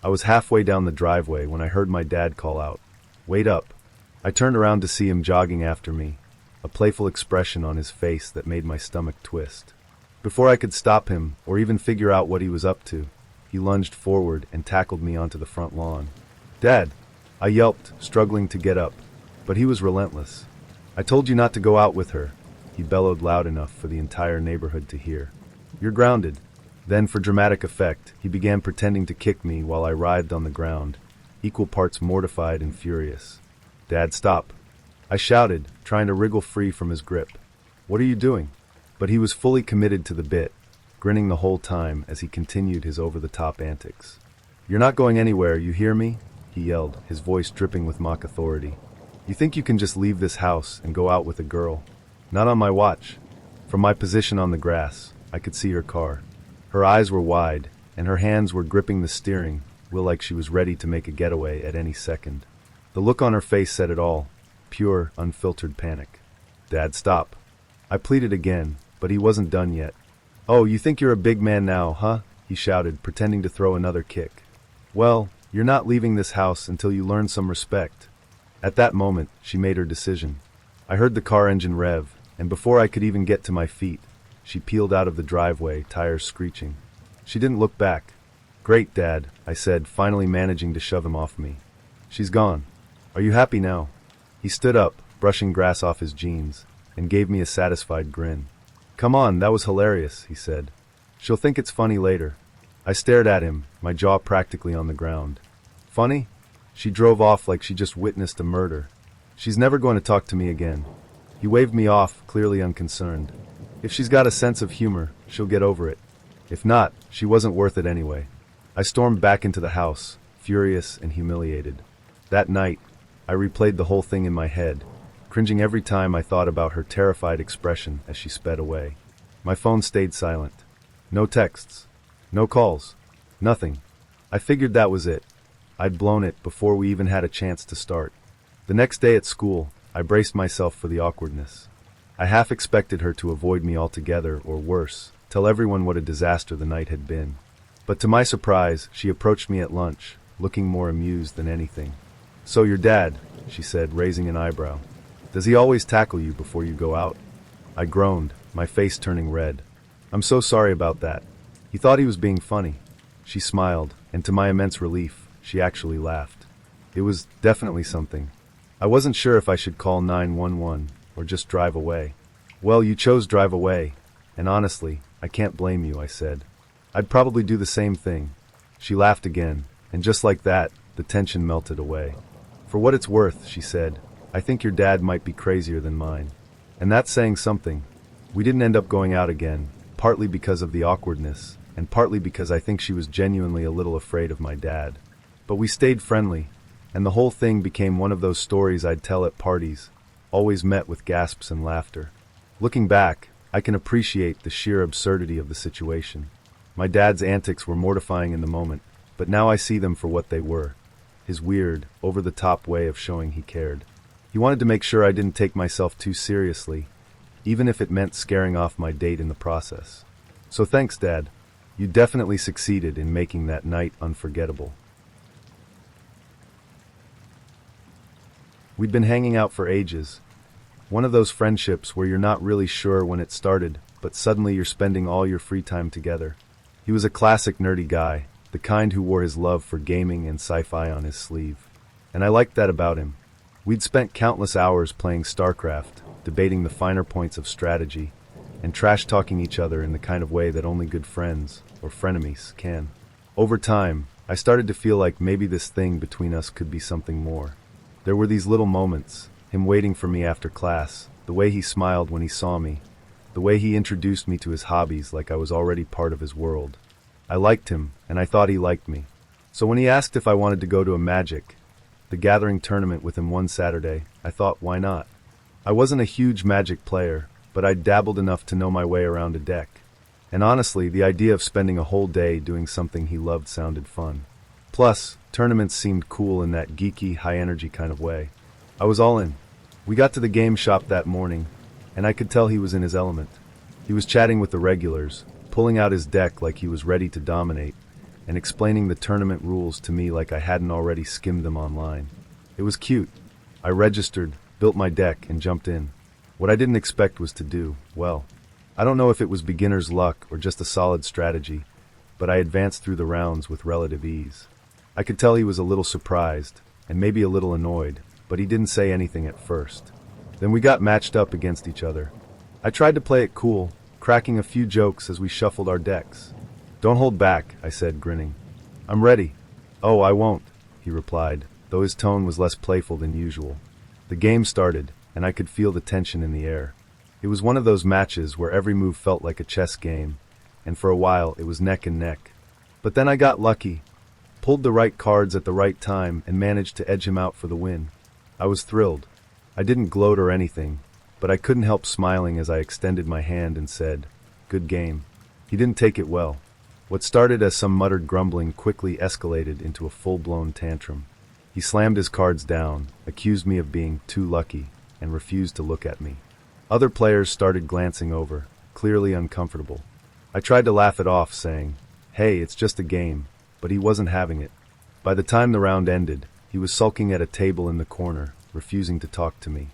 I was halfway down the driveway when I heard my dad call out, Wait up. I turned around to see him jogging after me, a playful expression on his face that made my stomach twist. Before I could stop him or even figure out what he was up to, he lunged forward and tackled me onto the front lawn. Dad! I yelped, struggling to get up, but he was relentless. I told you not to go out with her, he bellowed loud enough for the entire neighborhood to hear. You're grounded. Then, for dramatic effect, he began pretending to kick me while I writhed on the ground, equal parts mortified and furious. Dad, stop. I shouted, trying to wriggle free from his grip. What are you doing? But he was fully committed to the bit, grinning the whole time as he continued his over-the-top antics. You're not going anywhere, you hear me? He yelled, his voice dripping with mock authority. You think you can just leave this house and go out with a girl? Not on my watch. From my position on the grass, I could see her car. Her eyes were wide, and her hands were gripping the steering wheel like she was ready to make a getaway at any second. The look on her face said it all, pure, unfiltered panic. Dad, stop. I pleaded again, but he wasn't done yet. Oh, you think you're a big man now, huh? He shouted, pretending to throw another kick. Well, you're not leaving this house until you learn some respect. At that moment, she made her decision. I heard the car engine rev, and before I could even get to my feet, she peeled out of the driveway, tires screeching. She didn't look back. Great, Dad, I said, finally managing to shove him off me. She's gone. Are you happy now? He stood up, brushing grass off his jeans, and gave me a satisfied grin. Come on, that was hilarious, he said. She'll think it's funny later. I stared at him, my jaw practically on the ground. Funny? She drove off like she just witnessed a murder. She's never going to talk to me again. He waved me off, clearly unconcerned. If she's got a sense of humor, she'll get over it. If not, she wasn't worth it anyway. I stormed back into the house, furious and humiliated. That night, I replayed the whole thing in my head, cringing every time I thought about her terrified expression as she sped away. My phone stayed silent. No texts. No calls. Nothing. I figured that was it. I'd blown it before we even had a chance to start. The next day at school, I braced myself for the awkwardness. I half expected her to avoid me altogether, or worse, tell everyone what a disaster the night had been. But to my surprise, she approached me at lunch, looking more amused than anything. So your dad, she said, raising an eyebrow. Does he always tackle you before you go out? I groaned, my face turning red. I'm so sorry about that. He thought he was being funny. She smiled, and to my immense relief, she actually laughed. It was definitely something. I wasn't sure if I should call 911 or just drive away. Well, you chose drive away, and honestly, I can't blame you, I said. I'd probably do the same thing. She laughed again, and just like that, the tension melted away. For what it's worth, she said, I think your dad might be crazier than mine. And that's saying something. We didn't end up going out again, partly because of the awkwardness, and partly because I think she was genuinely a little afraid of my dad. But we stayed friendly, and the whole thing became one of those stories I'd tell at parties, always met with gasps and laughter. Looking back, I can appreciate the sheer absurdity of the situation. My dad's antics were mortifying in the moment, but now I see them for what they were. His weird, over-the-top way of showing he cared. He wanted to make sure I didn't take myself too seriously, even if it meant scaring off my date in the process. So thanks, Dad. You definitely succeeded in making that night unforgettable. We'd been hanging out for ages. One of those friendships where you're not really sure when it started, but suddenly you're spending all your free time together. He was a classic nerdy guy, the kind who wore his love for gaming and sci-fi on his sleeve. And I liked that about him. We'd spent countless hours playing StarCraft, debating the finer points of strategy, and trash-talking each other in the kind of way that only good friends, or frenemies, can. Over time, I started to feel like maybe this thing between us could be something more. There were these little moments, him waiting for me after class, the way he smiled when he saw me, the way he introduced me to his hobbies like I was already part of his world. I liked him, and I thought he liked me. So when he asked if I wanted to go to a Magic, the Gathering tournament with him one Saturday, I thought, why not? I wasn't a huge Magic player, but I'd dabbled enough to know my way around a deck. And honestly, the idea of spending a whole day doing something he loved sounded fun. Plus, tournaments seemed cool in that geeky, high-energy kind of way. I was all in. We got to the game shop that morning, and I could tell he was in his element. He was chatting with the regulars, pulling out his deck like he was ready to dominate, and explaining the tournament rules to me like I hadn't already skimmed them online. It was cute. I registered, built my deck, and jumped in. What I didn't expect was to do, well, I don't know if it was beginner's luck or just a solid strategy, but I advanced through the rounds with relative ease. I could tell he was a little surprised, and maybe a little annoyed, but he didn't say anything at first. Then we got matched up against each other. I tried to play it cool, cracking a few jokes as we shuffled our decks. "Don't hold back," I said, grinning. "I'm ready." "Oh, I won't," he replied, though his tone was less playful than usual. The game started, and I could feel the tension in the air. It was one of those matches where every move felt like a chess game, and for a while it was neck and neck. But then I got lucky, pulled the right cards at the right time, and managed to edge him out for the win. I was thrilled. I didn't gloat or anything, but I couldn't help smiling as I extended my hand and said, "Good game." He didn't take it well. What started as some muttered grumbling quickly escalated into a full-blown tantrum. He slammed his cards down, accused me of being too lucky, and refused to look at me. Other players started glancing over, clearly uncomfortable. I tried to laugh it off, saying, "Hey, it's just a game," but he wasn't having it. By the time the round ended, he was sulking at a table in the corner, refusing to talk to me.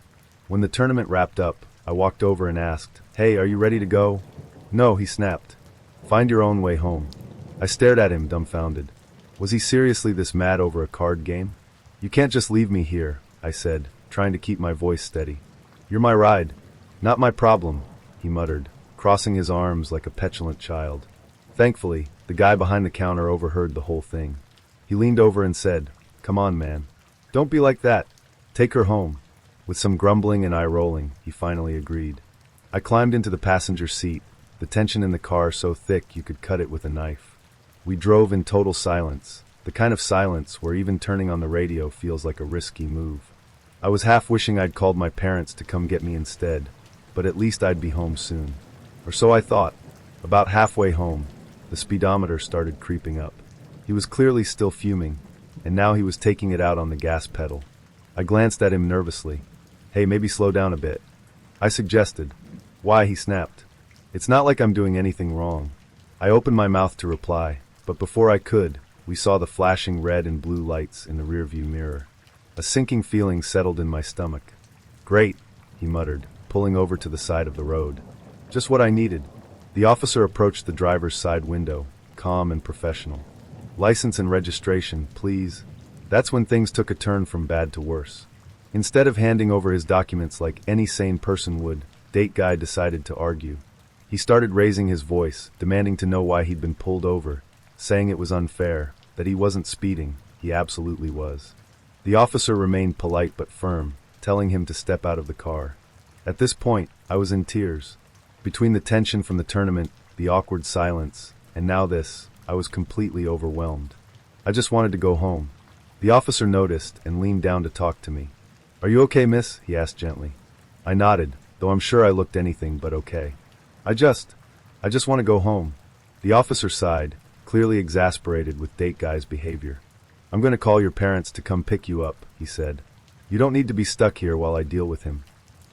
When the tournament wrapped up, I walked over and asked, "Hey, are you ready to go?" "No," he snapped. "Find your own way home." I stared at him, dumbfounded. Was he seriously this mad over a card game? "You can't just leave me here," I said, trying to keep my voice steady. "You're my ride." "Not my problem," he muttered, crossing his arms like a petulant child. Thankfully, the guy behind the counter overheard the whole thing. He leaned over and said, "Come on, man. Don't be like that. Take her home." With some grumbling and eye-rolling, he finally agreed. I climbed into the passenger seat, the tension in the car so thick you could cut it with a knife. We drove in total silence, the kind of silence where even turning on the radio feels like a risky move. I was half wishing I'd called my parents to come get me instead, but at least I'd be home soon. Or so I thought. About halfway home, the speedometer started creeping up. He was clearly still fuming, and now he was taking it out on the gas pedal. I glanced at him nervously. "Hey, maybe slow down a bit," I suggested. "Why?" he snapped. "It's not like I'm doing anything wrong." I opened my mouth to reply, but before I could, we saw the flashing red and blue lights in the rearview mirror. A sinking feeling settled in my stomach. "Great," he muttered, pulling over to the side of the road. "Just what I needed." The officer approached the driver's side window, calm and professional. "License and registration, please." That's when things took a turn from bad to worse. Instead of handing over his documents like any sane person would, Date Guy decided to argue. He started raising his voice, demanding to know why he'd been pulled over, saying it was unfair, that he wasn't speeding. He absolutely was. The officer remained polite but firm, telling him to step out of the car. At this point, I was in tears. Between the tension from the tournament, the awkward silence, and now this, I was completely overwhelmed. I just wanted to go home. The officer noticed and leaned down to talk to me. "Are you okay, miss?" he asked gently. I nodded, though I'm sure I looked anything but okay. I just want to go home." The officer sighed, clearly exasperated with Date Guy's behavior. "I'm going to call your parents to come pick you up," he said. "You don't need to be stuck here while I deal with him."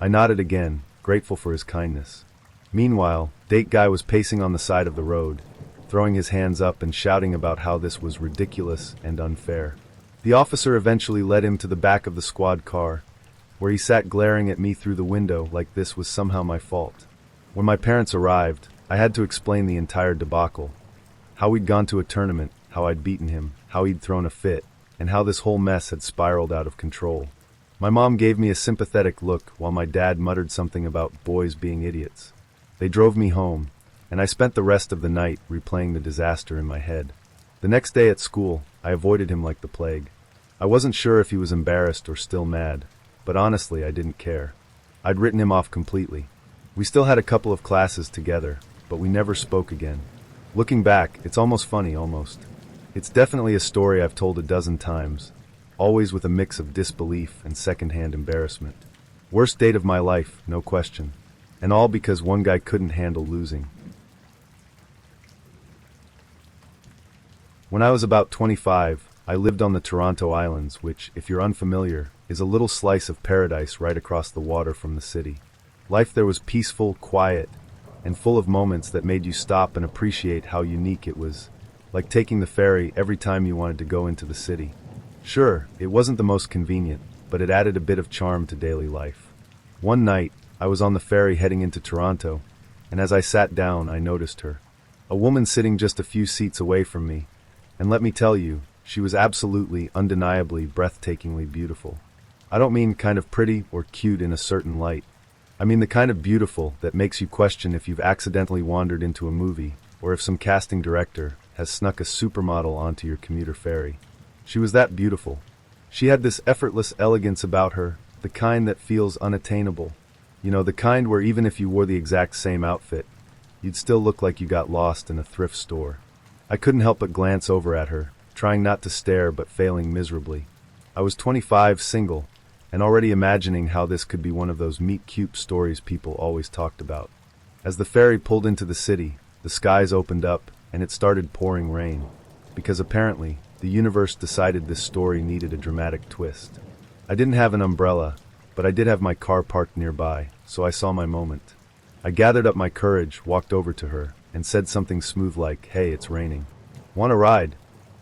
I nodded again, grateful for his kindness. Meanwhile, Date Guy was pacing on the side of the road, throwing his hands up and shouting about how this was ridiculous and unfair. The officer eventually led him to the back of the squad car, where he sat glaring at me through the window like this was somehow my fault. When my parents arrived, I had to explain the entire debacle. How we'd gone to a tournament, how I'd beaten him, how he'd thrown a fit, and how this whole mess had spiraled out of control. My mom gave me a sympathetic look while my dad muttered something about boys being idiots. They drove me home, and I spent the rest of the night replaying the disaster in my head. The next day at school, I avoided him like the plague. I wasn't sure if he was embarrassed or still mad, but honestly, I didn't care. I'd written him off completely. We still had a couple of classes together, but we never spoke again. Looking back, it's almost funny, almost. It's definitely a story I've told a dozen times, always with a mix of disbelief and secondhand embarrassment. Worst date of my life, no question. And all because one guy couldn't handle losing. When I was about 25, I lived on the Toronto Islands, which, if you're unfamiliar, is a little slice of paradise right across the water from the city. Life there was peaceful, quiet, and full of moments that made you stop and appreciate how unique it was, like taking the ferry every time you wanted to go into the city. Sure, it wasn't the most convenient, but it added a bit of charm to daily life. One night, I was on the ferry heading into Toronto, and as I sat down, I noticed her. A woman sitting just a few seats away from me, and let me tell you, she was absolutely, undeniably, breathtakingly beautiful. I don't mean kind of pretty or cute in a certain light. I mean the kind of beautiful that makes you question if you've accidentally wandered into a movie, or if some casting director has snuck a supermodel onto your commuter ferry. She was that beautiful. She had this effortless elegance about her, the kind that feels unattainable. You know, the kind where even if you wore the exact same outfit, you'd still look like you got lost in a thrift store. I couldn't help but glance over at her, trying not to stare but failing miserably. I was 25, single, and already imagining how this could be one of those meet-cute stories people always talked about. As the ferry pulled into the city, the skies opened up, and it started pouring rain, because apparently, the universe decided this story needed a dramatic twist. I didn't have an umbrella, but I did have my car parked nearby, so I saw my moment. I gathered up my courage, walked over to her, and said something smooth like, "Hey, it's raining. Want a ride?"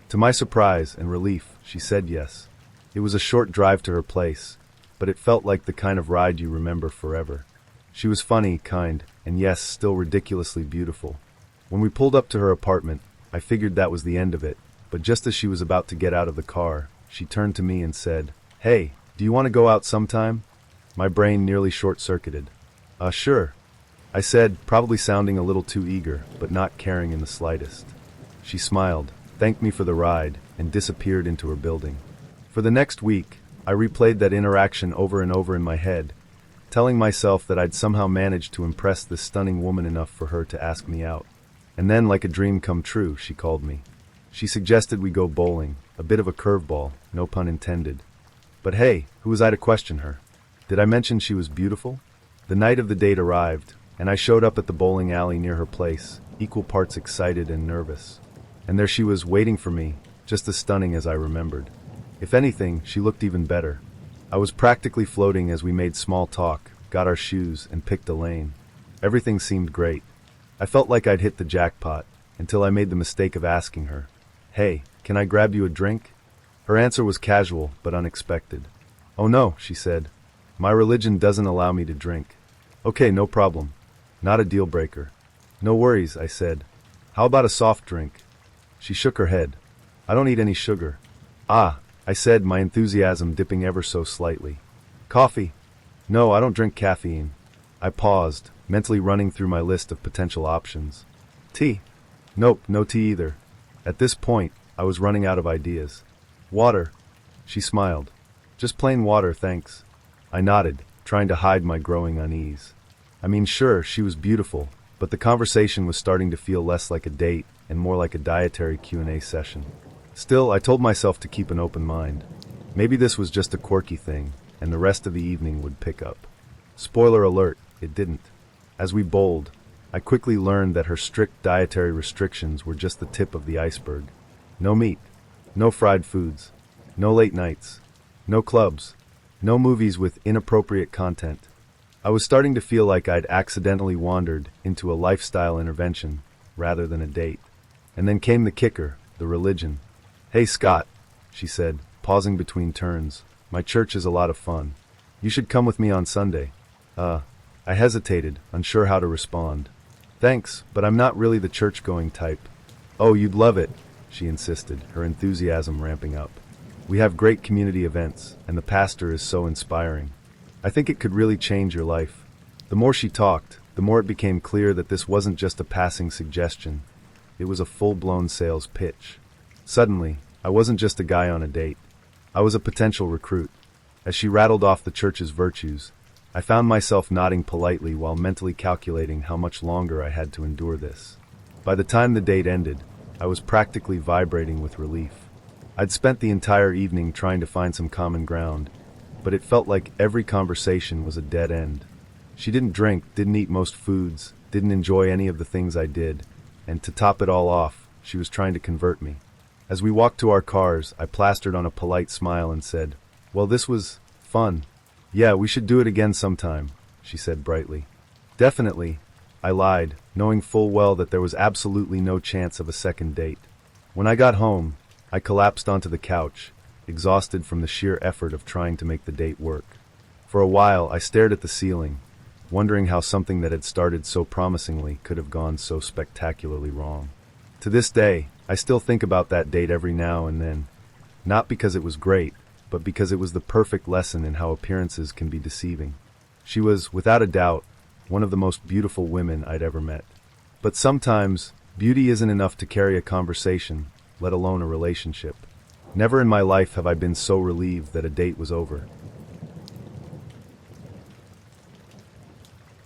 To my surprise and relief, she said yes. It was a short drive to her place, but it felt like the kind of ride you remember forever. She was funny, kind, and yes, still ridiculously beautiful. When we pulled up to her apartment, I figured that was the end of it, but just as she was about to get out of the car, she turned to me and said, "Hey, do you want to go out sometime?" My brain nearly short-circuited. Sure," I said, probably sounding a little too eager, but not caring in the slightest. She smiled, thanked me for the ride, and disappeared into her building. For the next week, I replayed that interaction over and over in my head, telling myself that I'd somehow managed to impress this stunning woman enough for her to ask me out. And then, like a dream come true, she called me. She suggested we go bowling, a bit of a curveball, no pun intended. But hey, who was I to question her? Did I mention she was beautiful? The night of the date arrived, and I showed up at the bowling alley near her place, equal parts excited and nervous. And there she was, waiting for me, just as stunning as I remembered. If anything, she looked even better. I was practically floating as we made small talk, got our shoes, and picked a lane. Everything seemed great. I felt like I'd hit the jackpot, until I made the mistake of asking her, "Hey, can I grab you a drink?" Her answer was casual, but unexpected. "Oh no," she said. "My religion doesn't allow me to drink." "Okay, no problem. Not a deal breaker." "No worries," I said. "How about a soft drink?" She shook her head. "I don't eat any sugar." "Ah," I said, my enthusiasm dipping ever so slightly. "Coffee?" "No, I don't drink caffeine." I paused, mentally running through my list of potential options. "Tea?" "Nope, no tea either." At this point, I was running out of ideas. "Water?" She smiled. "Just plain water, thanks." I nodded, trying to hide my growing unease. I mean, sure, she was beautiful, but the conversation was starting to feel less like a date and more like a dietary Q&A session. Still, I told myself to keep an open mind. Maybe this was just a quirky thing, and the rest of the evening would pick up. Spoiler alert, it didn't. As we bowled, I quickly learned that her strict dietary restrictions were just the tip of the iceberg. No meat, no fried foods, no late nights, no clubs, no movies with inappropriate content. I was starting to feel like I'd accidentally wandered into a lifestyle intervention rather than a date. And then came the kicker, the religion. "Hey Scott," she said, pausing between turns, "my church is a lot of fun. You should come with me on Sunday." I hesitated, unsure how to respond. "Thanks, but I'm not really the church-going type." "Oh, you'd love it," she insisted, her enthusiasm ramping up. "We have great community events, and the pastor is so inspiring. I think it could really change your life." The more she talked, the more it became clear that this wasn't just a passing suggestion. It was a full-blown sales pitch. Suddenly, I wasn't just a guy on a date. I was a potential recruit. As she rattled off the church's virtues, I found myself nodding politely while mentally calculating how much longer I had to endure this. By the time the date ended, I was practically vibrating with relief. I'd spent the entire evening trying to find some common ground, but it felt like every conversation was a dead end. She didn't drink, didn't eat most foods, didn't enjoy any of the things I did, and to top it all off, she was trying to convert me. As we walked to our cars, I plastered on a polite smile and said, "Well, this was fun. Yeah, we should do it again sometime," she said brightly. "Definitely," I lied, knowing full well that there was absolutely no chance of a second date. When I got home, I collapsed onto the couch, exhausted from the sheer effort of trying to make the date work. For a while, I stared at the ceiling, wondering how something that had started so promisingly could have gone so spectacularly wrong. To this day, I still think about that date every now and then, not because it was great, but because it was the perfect lesson in how appearances can be deceiving. She was, without a doubt, one of the most beautiful women I'd ever met. But sometimes, beauty isn't enough to carry a conversation, let alone a relationship. Never in my life have I been so relieved that a date was over.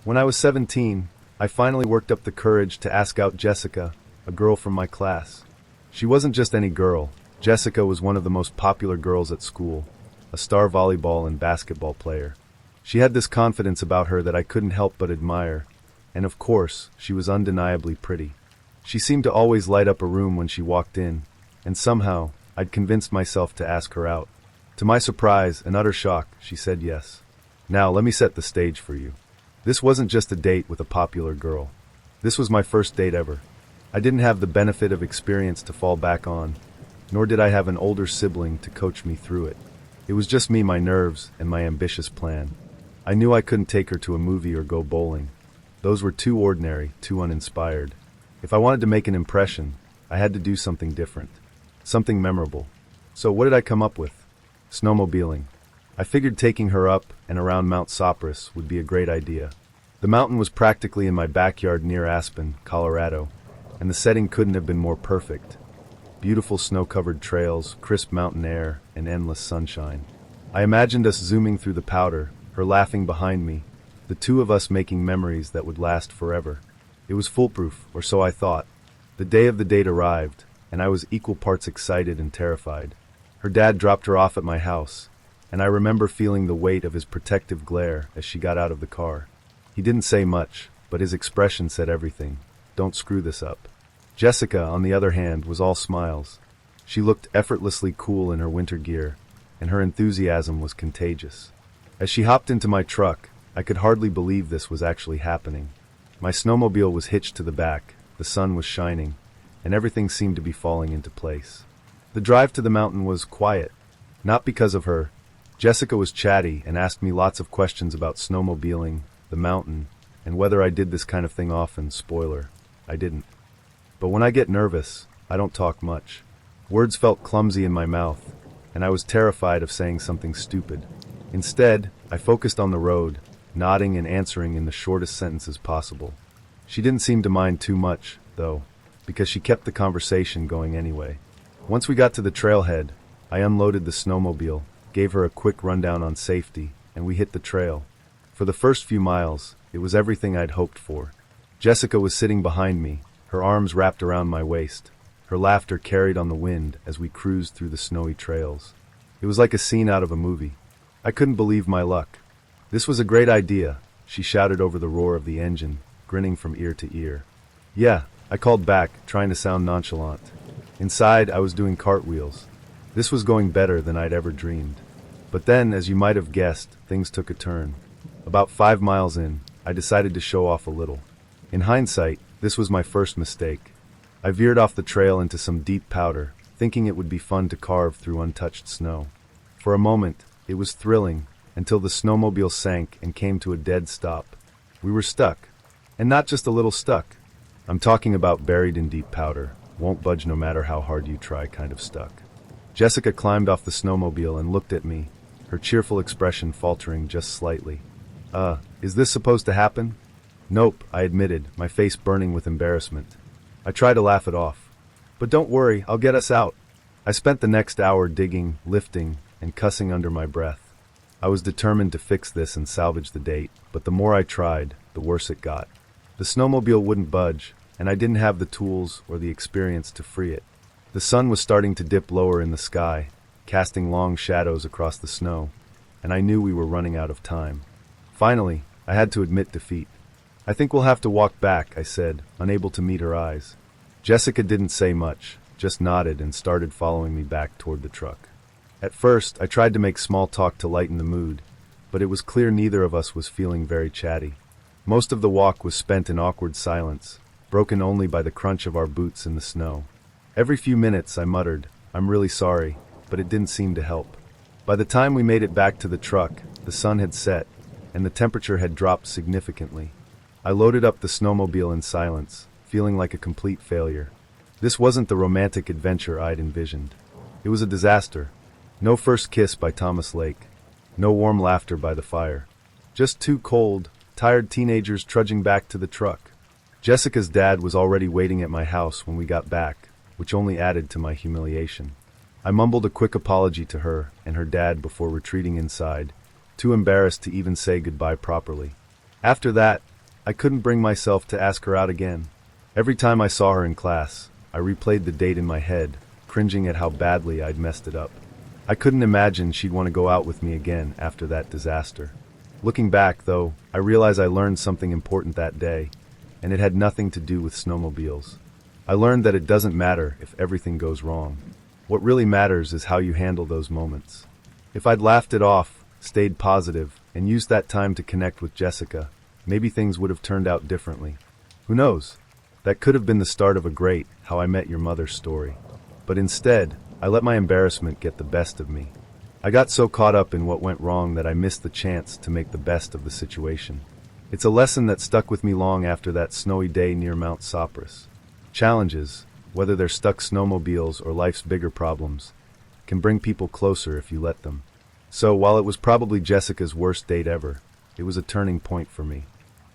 When I was 17, I finally worked up the courage to ask out Jessica, a girl from my class. She wasn't just any girl. Jessica was one of the most popular girls at school, a star volleyball and basketball player. She had this confidence about her that I couldn't help but admire, and of course, she was undeniably pretty. She seemed to always light up a room when she walked in, and somehow, I'd convinced myself to ask her out. To my surprise and utter shock, she said yes. Now, let me set the stage for you. This wasn't just a date with a popular girl. This was my first date ever. I didn't have the benefit of experience to fall back on, nor did I have an older sibling to coach me through it. It was just me, my nerves, and my ambitious plan. I knew I couldn't take her to a movie or go bowling. Those were too ordinary, too uninspired. If I wanted to make an impression, I had to do something different. Something memorable. So what did I come up with? Snowmobiling. I figured taking her up and around Mount Sopris would be a great idea. The mountain was practically in my backyard near Aspen, Colorado, and the setting couldn't have been more perfect. Beautiful snow-covered trails, crisp mountain air, and endless sunshine. I imagined us zooming through the powder, her laughing behind me, the two of us making memories that would last forever. It was foolproof, or so I thought. The day of the date arrived, and I was equal parts excited and terrified. Her dad dropped her off at my house, and I remember feeling the weight of his protective glare as she got out of the car. He didn't say much, but his expression said everything. Don't screw this up. Jessica, on the other hand, was all smiles. She looked effortlessly cool in her winter gear, and her enthusiasm was contagious. As she hopped into my truck, I could hardly believe this was actually happening. My snowmobile was hitched to the back, the sun was shining, and everything seemed to be falling into place. The drive to the mountain was quiet. Not because of her. Jessica was chatty and asked me lots of questions about snowmobiling, the mountain, and whether I did this kind of thing often. Spoiler, I didn't. But when I get nervous, I don't talk much. Words felt clumsy in my mouth, and I was terrified of saying something stupid. Instead, I focused on the road, nodding and answering in the shortest sentences possible. She didn't seem to mind too much, though, because she kept the conversation going anyway. Once we got to the trailhead, I unloaded the snowmobile, gave her a quick rundown on safety, and we hit the trail. For the first few miles, it was everything I'd hoped for. Jessica was sitting behind me, her arms wrapped around my waist. Her laughter carried on the wind as we cruised through the snowy trails. It was like a scene out of a movie. I couldn't believe my luck. This was a great idea, she shouted over the roar of the engine, grinning from ear to ear. Yeah, I called back, trying to sound nonchalant. Inside, I was doing cartwheels. This was going better than I'd ever dreamed. But then, as you might have guessed, things took a turn. About 5 miles in, I decided to show off a little. In hindsight, this was my first mistake. I veered off the trail into some deep powder, thinking it would be fun to carve through untouched snow. For a moment, it was thrilling, until the snowmobile sank and came to a dead stop. We were stuck. And not just a little stuck. I'm talking about buried in deep powder, won't budge no matter how hard you try kind of stuck. Jessica climbed off the snowmobile and looked at me, her cheerful expression faltering just slightly. Is this supposed to happen?" Nope, I admitted, my face burning with embarrassment. I tried to laugh it off. But don't worry, I'll get us out. I spent the next hour digging, lifting, and cussing under my breath. I was determined to fix this and salvage the date, but the more I tried, the worse it got. The snowmobile wouldn't budge, and I didn't have the tools or the experience to free it. The sun was starting to dip lower in the sky, casting long shadows across the snow, and I knew we were running out of time. Finally, I had to admit defeat. I think we'll have to walk back, I said, unable to meet her eyes. Jessica didn't say much, just nodded and started following me back toward the truck. At first, I tried to make small talk to lighten the mood, but it was clear neither of us was feeling very chatty. Most of the walk was spent in awkward silence, broken only by the crunch of our boots in the snow. Every few minutes I muttered, "I'm really sorry," but it didn't seem to help. By the time we made it back to the truck, the sun had set, and the temperature had dropped significantly. I loaded up the snowmobile in silence, feeling like a complete failure. This wasn't the romantic adventure I'd envisioned. It was a disaster. No first kiss by Thomas Lake. No warm laughter by the fire. Just two cold, tired teenagers trudging back to the truck. Jessica's dad was already waiting at my house when we got back, which only added to my humiliation. I mumbled a quick apology to her and her dad before retreating inside, too embarrassed to even say goodbye properly. After that, I couldn't bring myself to ask her out again. Every time I saw her in class, I replayed the date in my head, cringing at how badly I'd messed it up. I couldn't imagine she'd want to go out with me again after that disaster. Looking back, though, I realize I learned something important that day, and it had nothing to do with snowmobiles. I learned that it doesn't matter if everything goes wrong. What really matters is how you handle those moments. If I'd laughed it off, stayed positive, and used that time to connect with Jessica, maybe things would have turned out differently. Who knows? That could have been the start of a great How I Met Your Mother story. But instead, I let my embarrassment get the best of me. I got so caught up in what went wrong that I missed the chance to make the best of the situation. It's a lesson that stuck with me long after that snowy day near Mount Sopris. Challenges, whether they're stuck snowmobiles or life's bigger problems, can bring people closer if you let them. So, while it was probably Jessica's worst date ever, it was a turning point for me.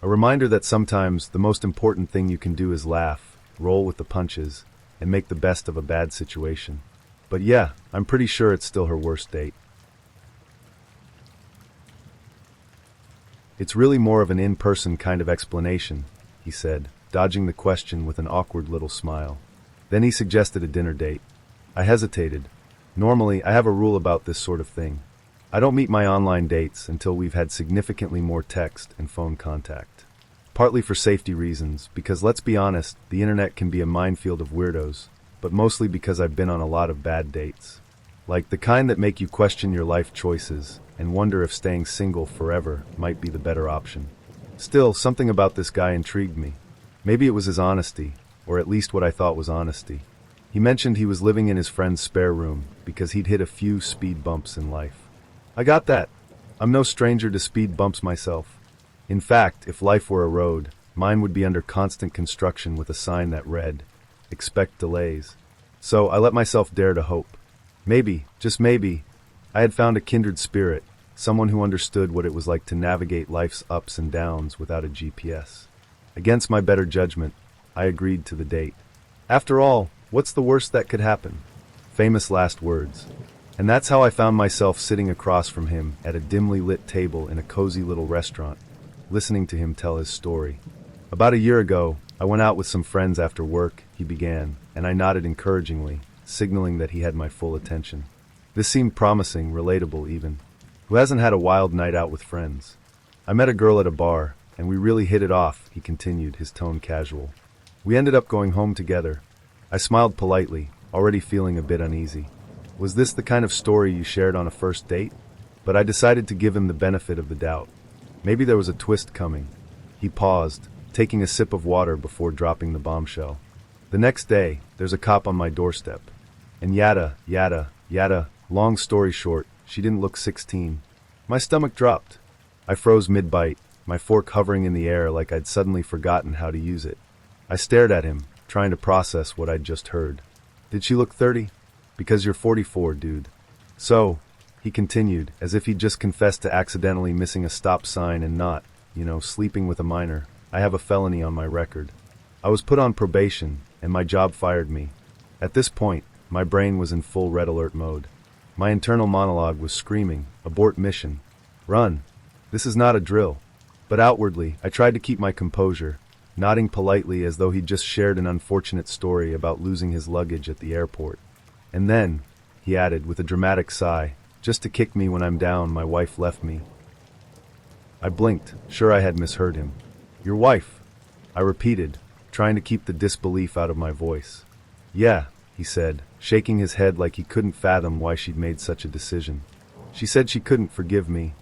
A reminder that sometimes the most important thing you can do is laugh, roll with the punches, and make the best of a bad situation. But yeah, I'm pretty sure it's still her worst date. It's really more of an in-person kind of explanation, he said, dodging the question with an awkward little smile. Then he suggested a dinner date. I hesitated. Normally, I have a rule about this sort of thing. I don't meet my online dates until we've had significantly more text and phone contact. Partly for safety reasons, because let's be honest, the internet can be a minefield of weirdos, but mostly because I've been on a lot of bad dates. Like the kind that make you question your life choices and wonder if staying single forever might be the better option. Still, something about this guy intrigued me. Maybe it was his honesty, or at least what I thought was honesty. He mentioned he was living in his friend's spare room because he'd hit a few speed bumps in life. I got that. I'm no stranger to speed bumps myself. In fact, if life were a road, mine would be under constant construction with a sign that read, "Expect delays." So I let myself dare to hope. Maybe, just maybe, I had found a kindred spirit, someone who understood what it was like to navigate life's ups and downs without a GPS. Against my better judgment, I agreed to the date. After all, what's the worst that could happen? Famous last words. And that's how I found myself sitting across from him at a dimly lit table in a cozy little restaurant, listening to him tell his story. About a year ago, I went out with some friends after work, he began, and I nodded encouragingly, signaling that he had my full attention. This seemed promising, relatable even. Who hasn't had a wild night out with friends? I met a girl at a bar, and we really hit it off, he continued, his tone casual. We ended up going home together. I smiled politely, already feeling a bit uneasy. Was this the kind of story you shared on a first date? But I decided to give him the benefit of the doubt. Maybe there was a twist coming. He paused, taking a sip of water before dropping the bombshell. The next day, there's a cop on my doorstep. And yada, long story short, she didn't look 16. My stomach dropped. I froze mid-bite, my fork hovering in the air like I'd suddenly forgotten how to use it. I stared at him, trying to process what I'd just heard. Did she look 30? Because you're 44, dude. So, he continued, as if he'd just confessed to accidentally missing a stop sign and not, sleeping with a minor. I have a felony on my record. I was put on probation, and my job fired me. At this point, my brain was in full red alert mode. My internal monologue was screaming, "Abort mission. Run. This is not a drill." But outwardly, I tried to keep my composure, nodding politely as though he'd just shared an unfortunate story about losing his luggage at the airport. "And then," he added with a dramatic sigh, "just to kick me when I'm down, my wife left me." I blinked, sure I had misheard him. "Your wife?" I repeated, trying to keep the disbelief out of my voice. "Yeah," he said, shaking his head like he couldn't fathom why she'd made such a decision. "She said she couldn't forgive me."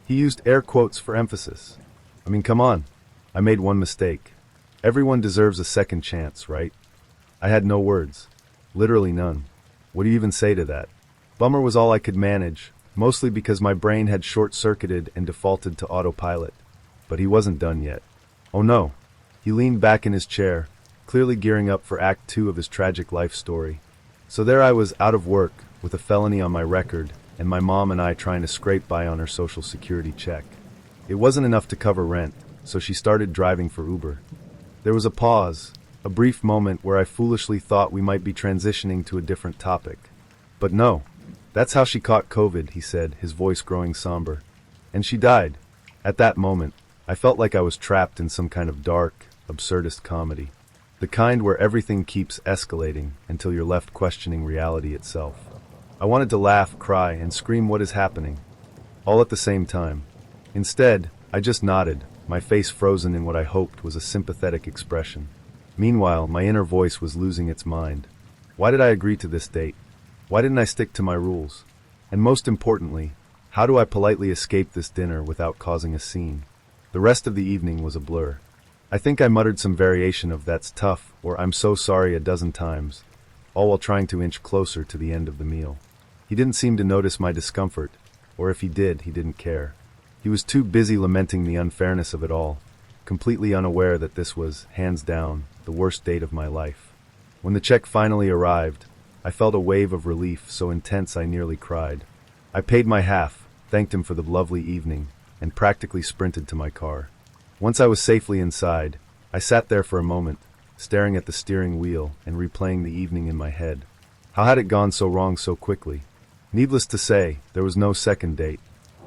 He used air quotes for emphasis. "I mean, come on. I made one mistake. Everyone deserves a second chance, right?" I had no words. Literally none. What do you even say to that? Bummer was all I could manage, mostly because my brain had short-circuited and defaulted to autopilot. But he wasn't done yet. Oh no. He leaned back in his chair, clearly gearing up for Act 2 of his tragic life story. So there I was, out of work, with a felony on my record, and my mom and I trying to scrape by on her Social Security check. It wasn't enough to cover rent, so she started driving for Uber. There was a pause, a brief moment where I foolishly thought we might be transitioning to a different topic. But no. "That's how she caught COVID," he said, his voice growing somber. "And she died." At that moment, I felt like I was trapped in some kind of dark, absurdist comedy. The kind where everything keeps escalating until you're left questioning reality itself. I wanted to laugh, cry, and scream, "What is happening?" all at the same time. Instead, I just nodded, my face frozen in what I hoped was a sympathetic expression. Meanwhile, my inner voice was losing its mind. Why did I agree to this date? Why didn't I stick to my rules? And most importantly, how do I politely escape this dinner without causing a scene? The rest of the evening was a blur. I think I muttered some variation of "that's tough" or "I'm so sorry" a dozen times, all while trying to inch closer to the end of the meal. He didn't seem to notice my discomfort, or if he did, he didn't care. He was too busy lamenting the unfairness of it all, completely unaware that this was, hands down, the worst date of my life. When the check finally arrived, I felt a wave of relief so intense I nearly cried. I paid my half, thanked him for the lovely evening, and practically sprinted to my car. Once I was safely inside, I sat there for a moment, staring at the steering wheel and replaying the evening in my head. How had it gone so wrong so quickly? Needless to say, there was no second date.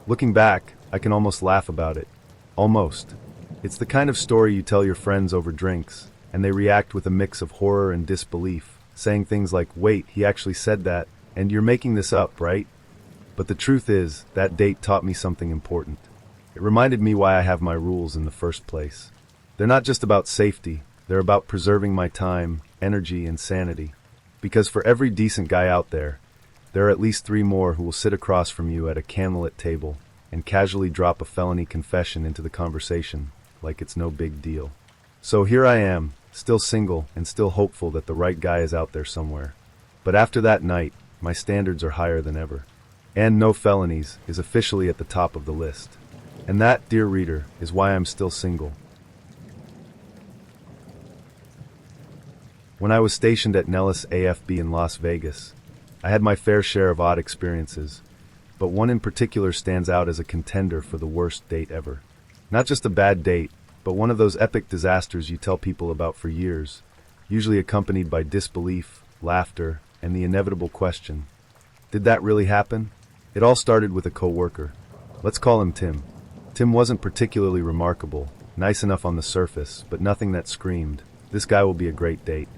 Looking back, I can almost laugh about it. Almost. It's the kind of story you tell your friends over drinks, and they react with a mix of horror and disbelief, saying things like, "Wait, he actually said that, and you're making this up, right?" But the truth is, that date taught me something important. It reminded me why I have my rules in the first place. They're not just about safety, they're about preserving my time, energy, and sanity. Because for every decent guy out there are at least 3 more who will sit across from you at a candlelit table and casually drop a felony confession into the conversation like it's no big deal. So here I am, still single and still hopeful that the right guy is out there somewhere. But after that night, my standards are higher than ever. And no felonies is officially at the top of the list. And that, dear reader, is why I'm still single. When I was stationed at Nellis AFB in Las Vegas, I had my fair share of odd experiences, but one in particular stands out as a contender for the worst date ever. Not just a bad date, but one of those epic disasters you tell people about for years, usually accompanied by disbelief, laughter, and the inevitable question, did that really happen? It all started with a coworker. Let's call him Tim. Tim wasn't particularly remarkable, nice enough on the surface, but nothing that screamed, "This guy will be a great date."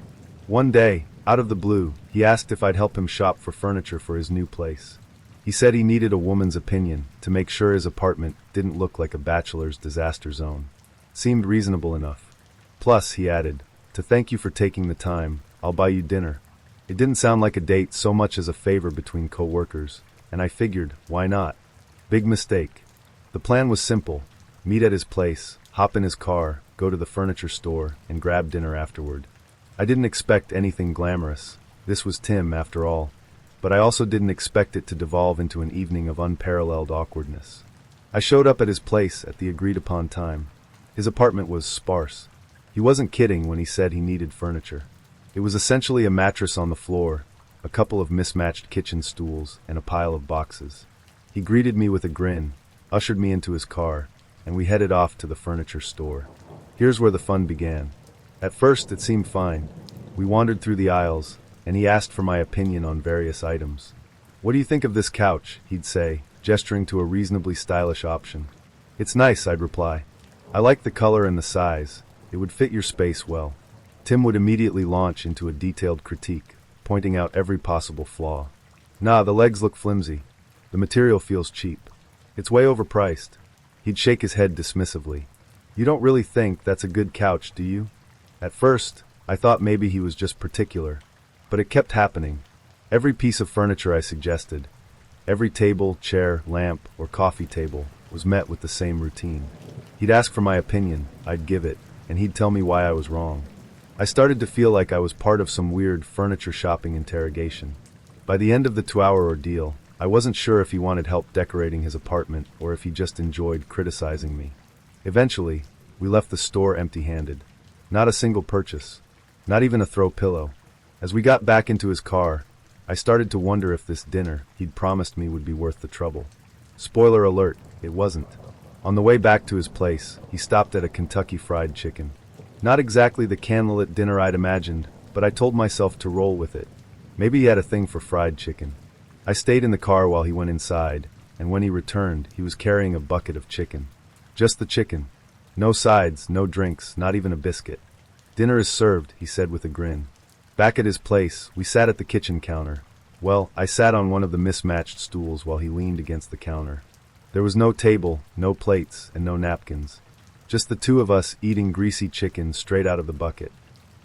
One day, out of the blue, he asked if I'd help him shop for furniture for his new place. He said he needed a woman's opinion to make sure his apartment didn't look like a bachelor's disaster zone. Seemed reasonable enough. Plus, he added, "To thank you for taking the time, I'll buy you dinner." It didn't sound like a date so much as a favor between co-workers, and I figured, why not? Big mistake. The plan was simple. Meet at his place, hop in his car, go to the furniture store, and grab dinner afterward. I didn't expect anything glamorous. This was Tim, after all. But I also didn't expect it to devolve into an evening of unparalleled awkwardness. I showed up at his place at the agreed-upon time. His apartment was sparse. He wasn't kidding when he said he needed furniture. It was essentially a mattress on the floor, a couple of mismatched kitchen stools, and a pile of boxes. He greeted me with a grin, ushered me into his car, and we headed off to the furniture store. Here's where the fun began. At first, it seemed fine. We wandered through the aisles, and he asked for my opinion on various items. "What do you think of this couch?" he'd say, gesturing to a reasonably stylish option. "It's nice," I'd reply. "I like the color and the size. It would fit your space well." Tim would immediately launch into a detailed critique, pointing out every possible flaw. "Nah, the legs look flimsy. The material feels cheap. It's way overpriced." He'd shake his head dismissively. "You don't really think that's a good couch, do you?" At first, I thought maybe he was just particular, but it kept happening. Every piece of furniture I suggested, every table, chair, lamp, or coffee table, was met with the same routine. He'd ask for my opinion, I'd give it, and he'd tell me why I was wrong. I started to feel like I was part of some weird furniture shopping interrogation. By the end of the 2-hour ordeal, I wasn't sure if he wanted help decorating his apartment or if he just enjoyed criticizing me. Eventually, we left the store empty-handed. Not a single purchase. Not even a throw pillow. As we got back into his car, I started to wonder if this dinner he'd promised me would be worth the trouble. Spoiler alert, it wasn't. On the way back to his place, he stopped at a Kentucky Fried Chicken. Not exactly the candlelit dinner I'd imagined, but I told myself to roll with it. Maybe he had a thing for fried chicken. I stayed in the car while he went inside, and when he returned, he was carrying a bucket of chicken. Just the chicken. No sides, no drinks, not even a biscuit. "Dinner is served," he said with a grin. Back at his place, we sat at the kitchen counter. Well, I sat on one of the mismatched stools while he leaned against the counter. There was no table, no plates, and no napkins. Just the two of us eating greasy chicken straight out of the bucket.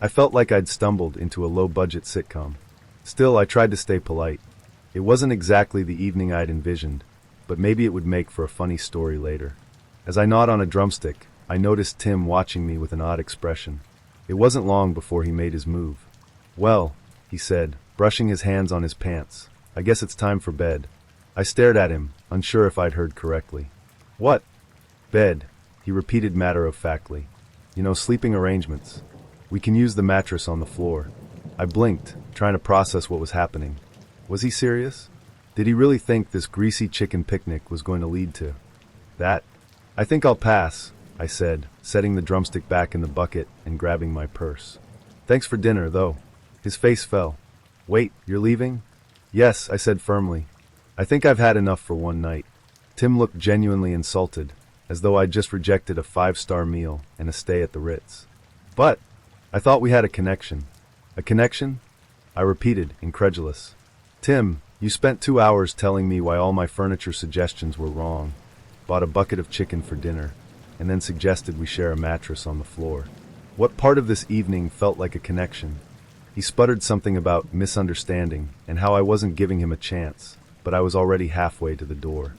I felt like I'd stumbled into a low-budget sitcom. Still, I tried to stay polite. It wasn't exactly the evening I'd envisioned, but maybe it would make for a funny story later. As I gnawed on a drumstick, I noticed Tim watching me with an odd expression. It wasn't long before he made his move. "Well," he said, brushing his hands on his pants, "I guess it's time for bed." I stared at him, unsure if I'd heard correctly. "What?" "Bed," he repeated matter-of-factly. "You know, sleeping arrangements. We can use the mattress on the floor." I blinked, trying to process what was happening. Was he serious? Did he really think this greasy chicken picnic was going to lead to that? "I think I'll pass," I said, setting the drumstick back in the bucket and grabbing my purse. "Thanks for dinner, though." His face fell. "Wait, you're leaving?" "Yes," I said firmly. "I think I've had enough for one night." Tim looked genuinely insulted, as though I'd just rejected a 5-star meal and a stay at the Ritz. "But I thought we had a connection." "A connection?" I repeated, incredulous. "Tim, you spent 2 hours telling me why all my furniture suggestions were wrong, bought a bucket of chicken for dinner, and then suggested we share a mattress on the floor. What part of this evening felt like a connection?" He sputtered something about misunderstanding and how I wasn't giving him a chance, but I was already halfway to the door.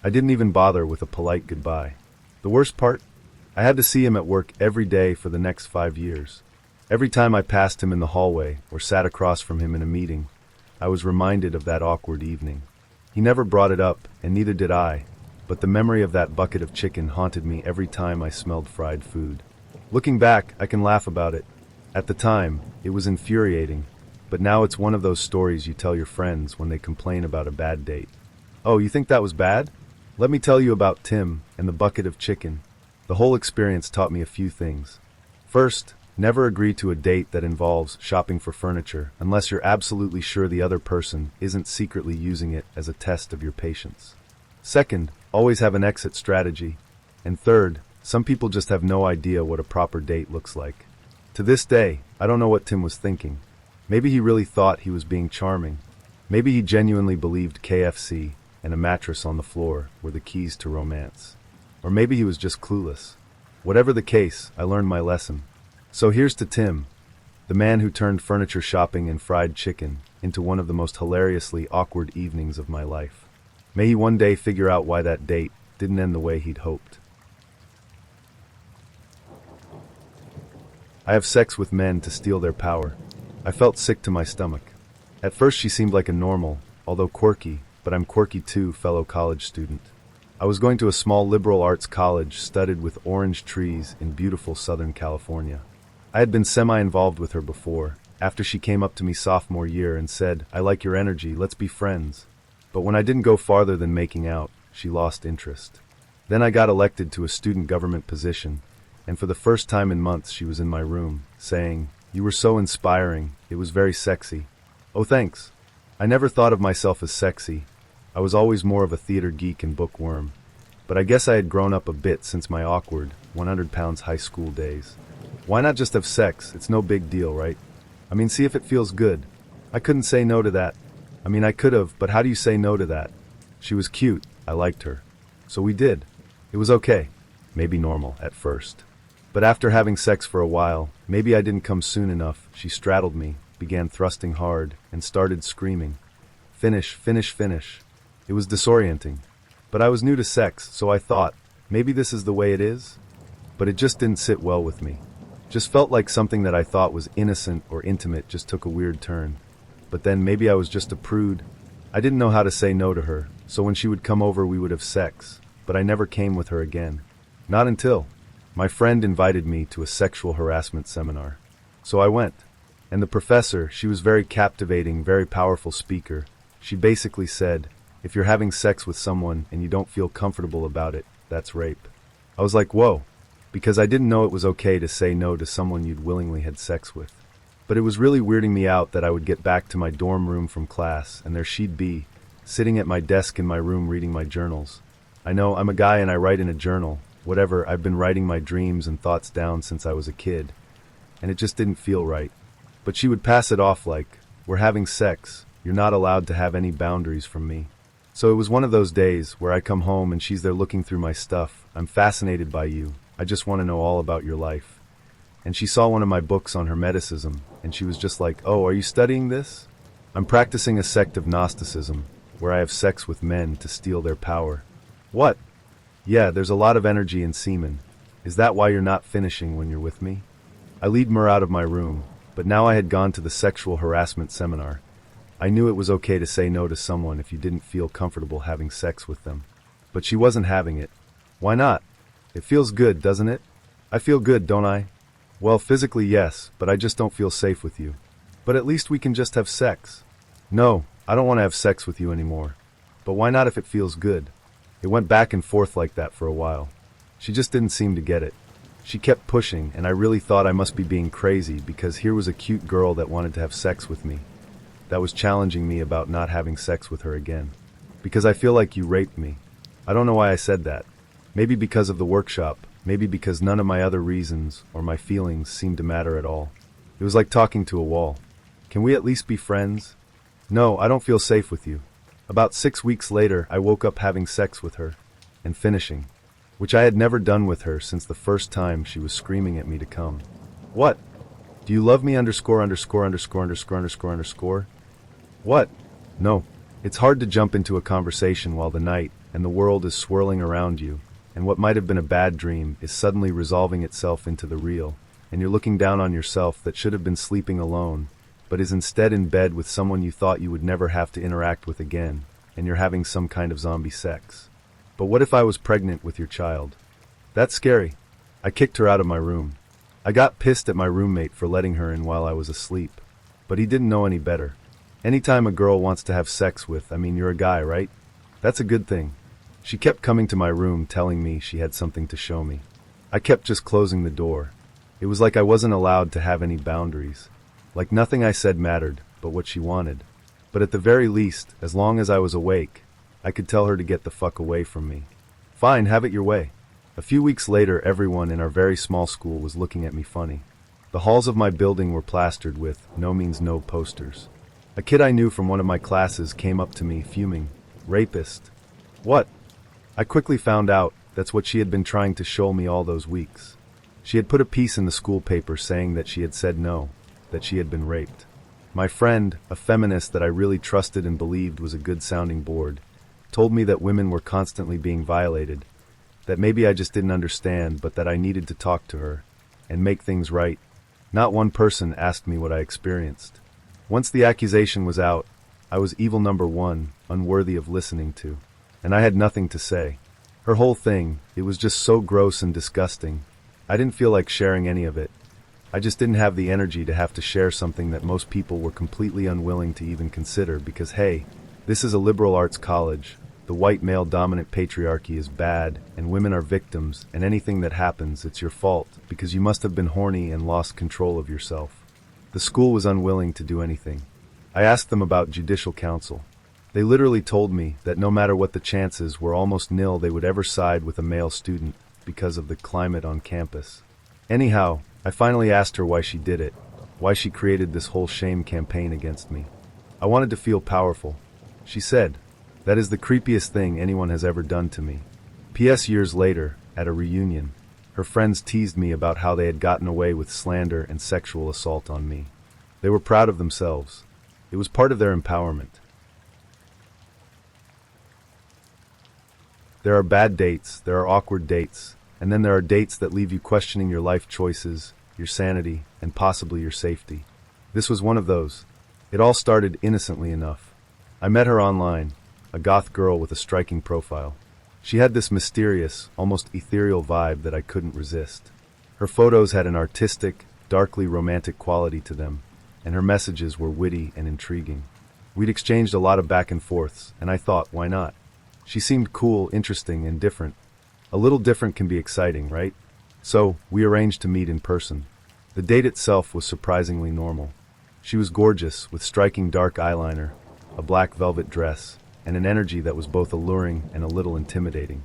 I didn't even bother with a polite goodbye. The worst part? I had to see him at work every day for the next 5 years. Every time I passed him in the hallway or sat across from him in a meeting, I was reminded of that awkward evening. He never brought it up, and neither did I, but the memory of that bucket of chicken haunted me every time I smelled fried food. Looking back, I can laugh about it. At the time, it was infuriating, but now it's one of those stories you tell your friends when they complain about a bad date. "Oh, you think that was bad? Let me tell you about Tim and the bucket of chicken." The whole experience taught me a few things. First, never agree to a date that involves shopping for furniture unless you're absolutely sure the other person isn't secretly using it as a test of your patience. Second, always have an exit strategy. And third, some people just have no idea what a proper date looks like. To this day, I don't know what Tim was thinking. Maybe he really thought he was being charming. Maybe he genuinely believed KFC and a mattress on the floor were the keys to romance. Or maybe he was just clueless. Whatever the case, I learned my lesson. So here's to Tim, the man who turned furniture shopping and fried chicken into one of the most hilariously awkward evenings of my life. May he one day figure out why that date didn't end the way he'd hoped. I have sex with men to steal their power. I felt sick to my stomach. At first she seemed like a normal, although quirky, but I'm quirky too, fellow college student. I was going to a small liberal arts college studded with orange trees in beautiful Southern California. I had been semi-involved with her before, after she came up to me sophomore year and said, "I like your energy, let's be friends." But when I didn't go farther than making out, she lost interest. Then I got elected to a student government position, and for the first time in months she was in my room, saying, "You were so inspiring, it was very sexy." Oh, thanks. I never thought of myself as sexy. I was always more of a theater geek and bookworm. But I guess I had grown up a bit since my awkward, 100 pounds high school days. Why not just have sex? It's no big deal, right? I mean, see if it feels good. I couldn't say no to that. I mean, I could have, but how do you say no to that? She was cute. I liked her. So we did. It was okay. Maybe normal at first. But after having sex for a while, maybe I didn't come soon enough, she straddled me, began thrusting hard, and started screaming. Finish, finish, finish. It was disorienting. But I was new to sex, so I thought, maybe this is the way it is? But it just didn't sit well with me. Just felt like something that I thought was innocent or intimate just took a weird turn. But then maybe I was just a prude. I didn't know how to say no to her, so when she would come over we would have sex, but I never came with her again. Not until my friend invited me to a sexual harassment seminar. So I went. And the professor, she was very captivating, very powerful speaker. She basically said, if you're having sex with someone and you don't feel comfortable about it, that's rape. I was like, whoa, because I didn't know it was okay to say no to someone you'd willingly had sex with. But it was really weirding me out that I would get back to my dorm room from class, and there she'd be, sitting at my desk in my room reading my journals. I know, I'm a guy and I write in a journal. Whatever, I've been writing my dreams and thoughts down since I was a kid. And it just didn't feel right. But she would pass it off like, we're having sex, you're not allowed to have any boundaries from me. So it was one of those days where I come home and she's there looking through my stuff. I'm fascinated by you. I just want to know all about your life. And she saw one of my books on Hermeticism, and she was just like, oh, are you studying this? I'm practicing a sect of Gnosticism, where I have sex with men to steal their power. What? Yeah, there's a lot of energy in semen. Is that why you're not finishing when you're with me? I lead her out of my room, but now I had gone to the sexual harassment seminar. I knew it was okay to say no to someone if you didn't feel comfortable having sex with them. But she wasn't having it. Why not? It feels good, doesn't it? I feel good, don't I? Well, physically yes, but I just don't feel safe with you. But at least we can just have sex. No, I don't want to have sex with you anymore. But why not if it feels good? It went back and forth like that for a while. She just didn't seem to get it. She kept pushing, and I really thought I must be being crazy because here was a cute girl that wanted to have sex with me. That was challenging me about not having sex with her again. Because I feel like you raped me. I don't know why I said that. Maybe because of the workshop. Maybe because none of my other reasons or my feelings seemed to matter at all. It was like talking to a wall. Can we at least be friends? No, I don't feel safe with you. About 6 weeks later, I woke up having sex with her. And finishing. Which I had never done with her since the first time she was screaming at me to come. What? Do you love me underscore underscore underscore underscore underscore underscore? What? No. It's hard to jump into a conversation while the night and the world is swirling around you, and what might have been a bad dream is suddenly resolving itself into the real, and you're looking down on yourself that should have been sleeping alone, but is instead in bed with someone you thought you would never have to interact with again, and you're having some kind of zombie sex. But what if I was pregnant with your child? That's scary. I kicked her out of my room. I got pissed at my roommate for letting her in while I was asleep, but he didn't know any better. Anytime a girl wants to have sex with, I mean, you're a guy, right? That's a good thing. She kept coming to my room telling me she had something to show me. I kept just closing the door. It was like I wasn't allowed to have any boundaries. Like nothing I said mattered, but what she wanted. But at the very least, as long as I was awake, I could tell her to get the fuck away from me. Fine, have it your way. A few weeks later, everyone in our very small school was looking at me funny. The halls of my building were plastered with "No means no" posters. A kid I knew from one of my classes came up to me, fuming. Rapist. What? I quickly found out that's what she had been trying to show me all those weeks. She had put a piece in the school paper saying that she had said no, that she had been raped. My friend, a feminist that I really trusted and believed was a good sounding board, told me that women were constantly being violated, that maybe I just didn't understand, but that I needed to talk to her and make things right. Not one person asked me what I experienced. Once the accusation was out, I was evil number one, unworthy of listening to. And I had nothing to say. Her whole thing, it was just so gross and disgusting. I didn't feel like sharing any of it. I just didn't have the energy to have to share something that most people were completely unwilling to even consider because, hey, this is a liberal arts college. The white male-dominant patriarchy is bad, and women are victims, and anything that happens, it's your fault, because you must have been horny and lost control of yourself. The school was unwilling to do anything. I asked them about judicial counsel. They literally told me that no matter what the chances were almost nil, they would ever side with a male student because of the climate on campus. Anyhow, I finally asked her why she did it, why she created this whole shame campaign against me. I wanted to feel powerful. She said, "That is the creepiest thing anyone has ever done to me." P.S. Years later, at a reunion, her friends teased me about how they had gotten away with slander and sexual assault on me. They were proud of themselves. It was part of their empowerment. There are bad dates, there are awkward dates, and then there are dates that leave you questioning your life choices, your sanity, and possibly your safety. This was one of those. It all started innocently enough. I met her online, a goth girl with a striking profile. She had this mysterious, almost ethereal vibe that I couldn't resist. Her photos had an artistic, darkly romantic quality to them, and her messages were witty and intriguing. We'd exchanged a lot of back and forths, and I thought, why not? She seemed cool, interesting, and different. A little different can be exciting, right? So, we arranged to meet in person. The date itself was surprisingly normal. She was gorgeous, with striking dark eyeliner, a black velvet dress, and an energy that was both alluring and a little intimidating.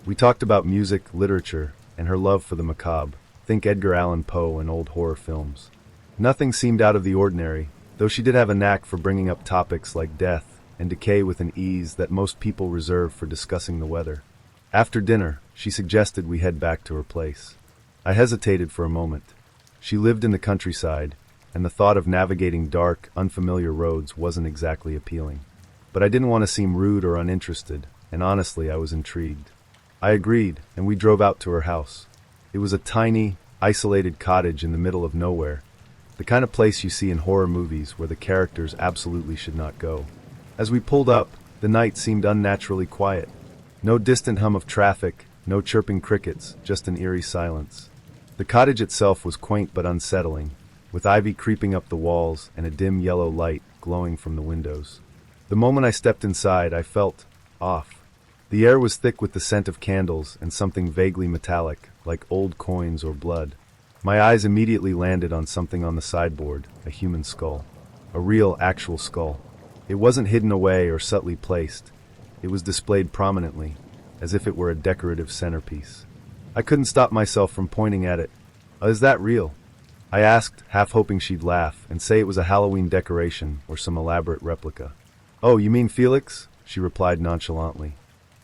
We talked about music, literature, and her love for the macabre. Think Edgar Allan Poe and old horror films. Nothing seemed out of the ordinary, though she did have a knack for bringing up topics like death and decay with an ease that most people reserve for discussing the weather. After dinner, she suggested we head back to her place. I hesitated for a moment. She lived in the countryside, and the thought of navigating dark, unfamiliar roads wasn't exactly appealing. But I didn't want to seem rude or uninterested, and honestly, I was intrigued. I agreed, and we drove out to her house. It was a tiny, isolated cottage in the middle of nowhere, the kind of place you see in horror movies where the characters absolutely should not go. As we pulled up, the night seemed unnaturally quiet. No distant hum of traffic, no chirping crickets, just an eerie silence. The cottage itself was quaint but unsettling, with ivy creeping up the walls and a dim yellow light glowing from the windows. The moment I stepped inside, I felt off. The air was thick with the scent of candles and something vaguely metallic, like old coins or blood. My eyes immediately landed on something on the sideboard, a human skull. A real, actual skull. It wasn't hidden away or subtly placed. It was displayed prominently, as if it were a decorative centerpiece. I couldn't stop myself from pointing at it. "Is that real?" I asked, half hoping she'd laugh and say it was a Halloween decoration or some elaborate replica. "Oh, you mean Felix?" she replied nonchalantly.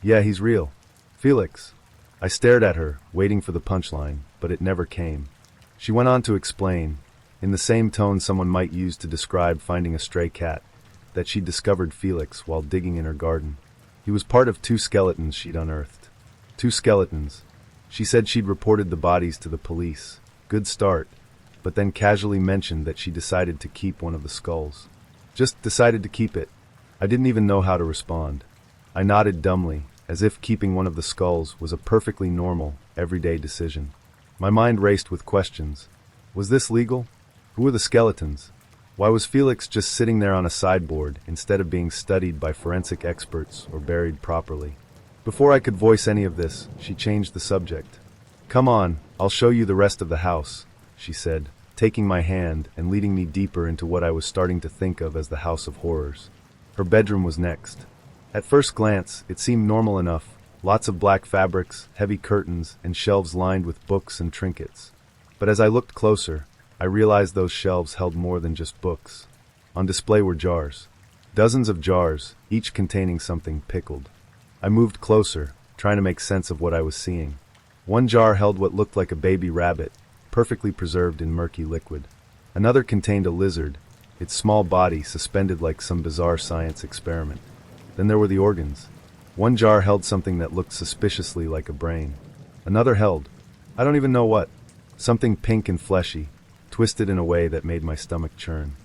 "Yeah, he's real." "Felix." I stared at her, waiting for the punchline, but it never came. She went on to explain, in the same tone someone might use to describe finding a stray cat, that she'd discovered Felix while digging in her garden. He was part of 2 skeletons she'd unearthed. 2 skeletons. She said she'd reported the bodies to the police. Good start, but then casually mentioned that she decided to keep one of the skulls. Just decided to keep it. I didn't even know how to respond. I nodded dumbly, as if keeping one of the skulls was a perfectly normal, everyday decision. My mind raced with questions. Was this legal? Who were the skeletons? Why was Felix just sitting there on a sideboard instead of being studied by forensic experts or buried properly? Before I could voice any of this, she changed the subject. "Come on, I'll show you the rest of the house," she said, taking my hand and leading me deeper into what I was starting to think of as the House of Horrors. Her bedroom was next. At first glance, it seemed normal enough. Lots of black fabrics, heavy curtains, and shelves lined with books and trinkets. But as I looked closer, I realized those shelves held more than just books. On display were jars. Dozens of jars, each containing something pickled. I moved closer, trying to make sense of what I was seeing. One jar held what looked like a baby rabbit, perfectly preserved in murky liquid. Another contained a lizard, its small body suspended like some bizarre science experiment. Then there were the organs. One jar held something that looked suspiciously like a brain. Another held, I don't even know what, something pink and fleshy, twisted in a way that made my stomach churn.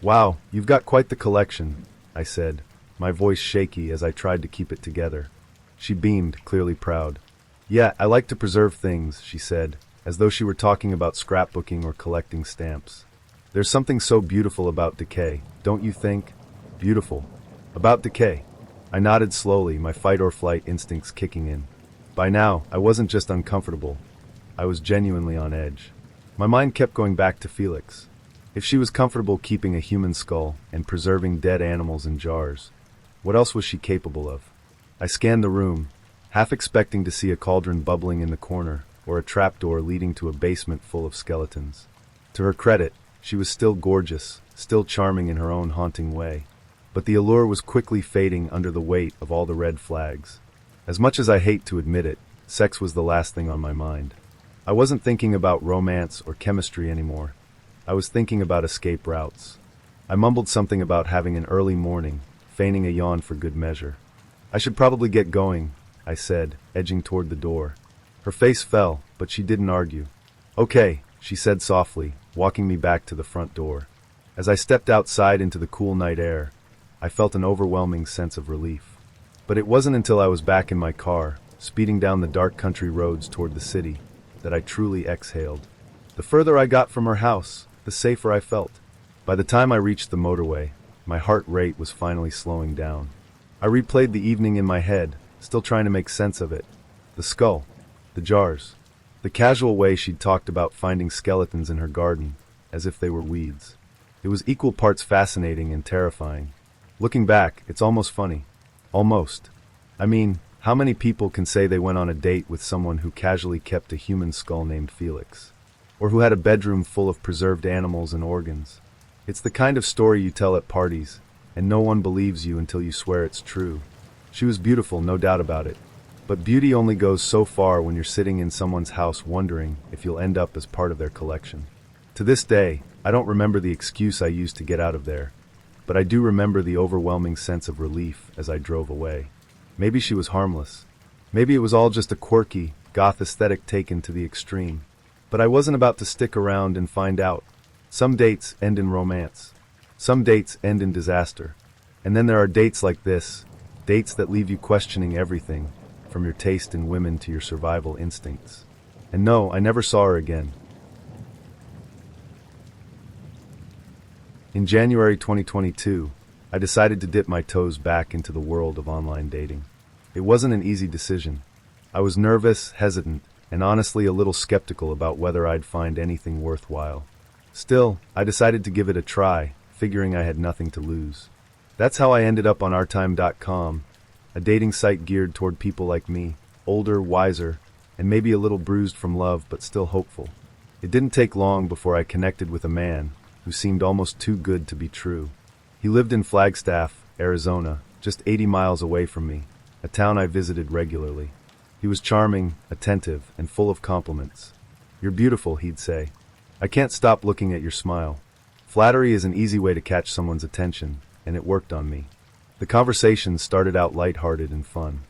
"Wow, you've got quite the collection," I said, my voice shaky as I tried to keep it together. She beamed, clearly proud. "Yeah, I like to preserve things," she said, as though she were talking about scrapbooking or collecting stamps. "There's something so beautiful about decay, don't you think?" "Beautiful. About decay." I nodded slowly, my fight-or-flight instincts kicking in. By now, I wasn't just uncomfortable. I was genuinely on edge. My mind kept going back to Felix. If she was comfortable keeping a human skull and preserving dead animals in jars, what else was she capable of? I scanned the room, half expecting to see a cauldron bubbling in the corner or a trapdoor leading to a basement full of skeletons. To her credit, she was still gorgeous, still charming in her own haunting way. But the allure was quickly fading under the weight of all the red flags. As much as I hate to admit it, sex was the last thing on my mind. I wasn't thinking about romance or chemistry anymore. I was thinking about escape routes. I mumbled something about having an early morning, feigning a yawn for good measure. I should probably get going, I said, edging toward the door. Her face fell, but she didn't argue. Okay, she said softly, walking me back to the front door. As I stepped outside into the cool night air, I felt an overwhelming sense of relief. But it wasn't until I was back in my car, speeding down the dark country roads toward the city, that I truly exhaled. The further I got from her house, the safer I felt. By the time I reached the motorway, my heart rate was finally slowing down. I replayed the evening in my head, still trying to make sense of it. The skull, the jars, the casual way she'd talked about finding skeletons in her garden, as if they were weeds. It was equal parts fascinating and terrifying. Looking back, it's almost funny. Almost. I mean, how many people can say they went on a date with someone who casually kept a human skull named Felix? Or who had a bedroom full of preserved animals and organs? It's the kind of story you tell at parties, and no one believes you until you swear it's true. She was beautiful, no doubt about it. But beauty only goes so far when you're sitting in someone's house wondering if you'll end up as part of their collection. To this day, I don't remember the excuse I used to get out of there, but I do remember the overwhelming sense of relief as I drove away. Maybe she was harmless. Maybe it was all just a quirky, goth aesthetic taken to the extreme. But I wasn't about to stick around and find out. Some dates end in romance. Some dates end in disaster. And then there are dates like this, dates that leave you questioning everything, from your taste in women to your survival instincts. And no, I never saw her again. In January 2022, I decided to dip my toes back into the world of online dating. It wasn't an easy decision. I was nervous, hesitant, and honestly a little skeptical about whether I'd find anything worthwhile. Still, I decided to give it a try, figuring I had nothing to lose. That's how I ended up on ourtime.com, a dating site geared toward people like me, older, wiser, and maybe a little bruised from love but still hopeful. It didn't take long before I connected with a man who seemed almost too good to be true. He lived in Flagstaff, Arizona, just 80 miles away from me, a town I visited regularly. He was charming, attentive, and full of compliments. "You're beautiful," he'd say. "I can't stop looking at your smile." Flattery is an easy way to catch someone's attention, and it worked on me. The conversation started out lighthearted and fun.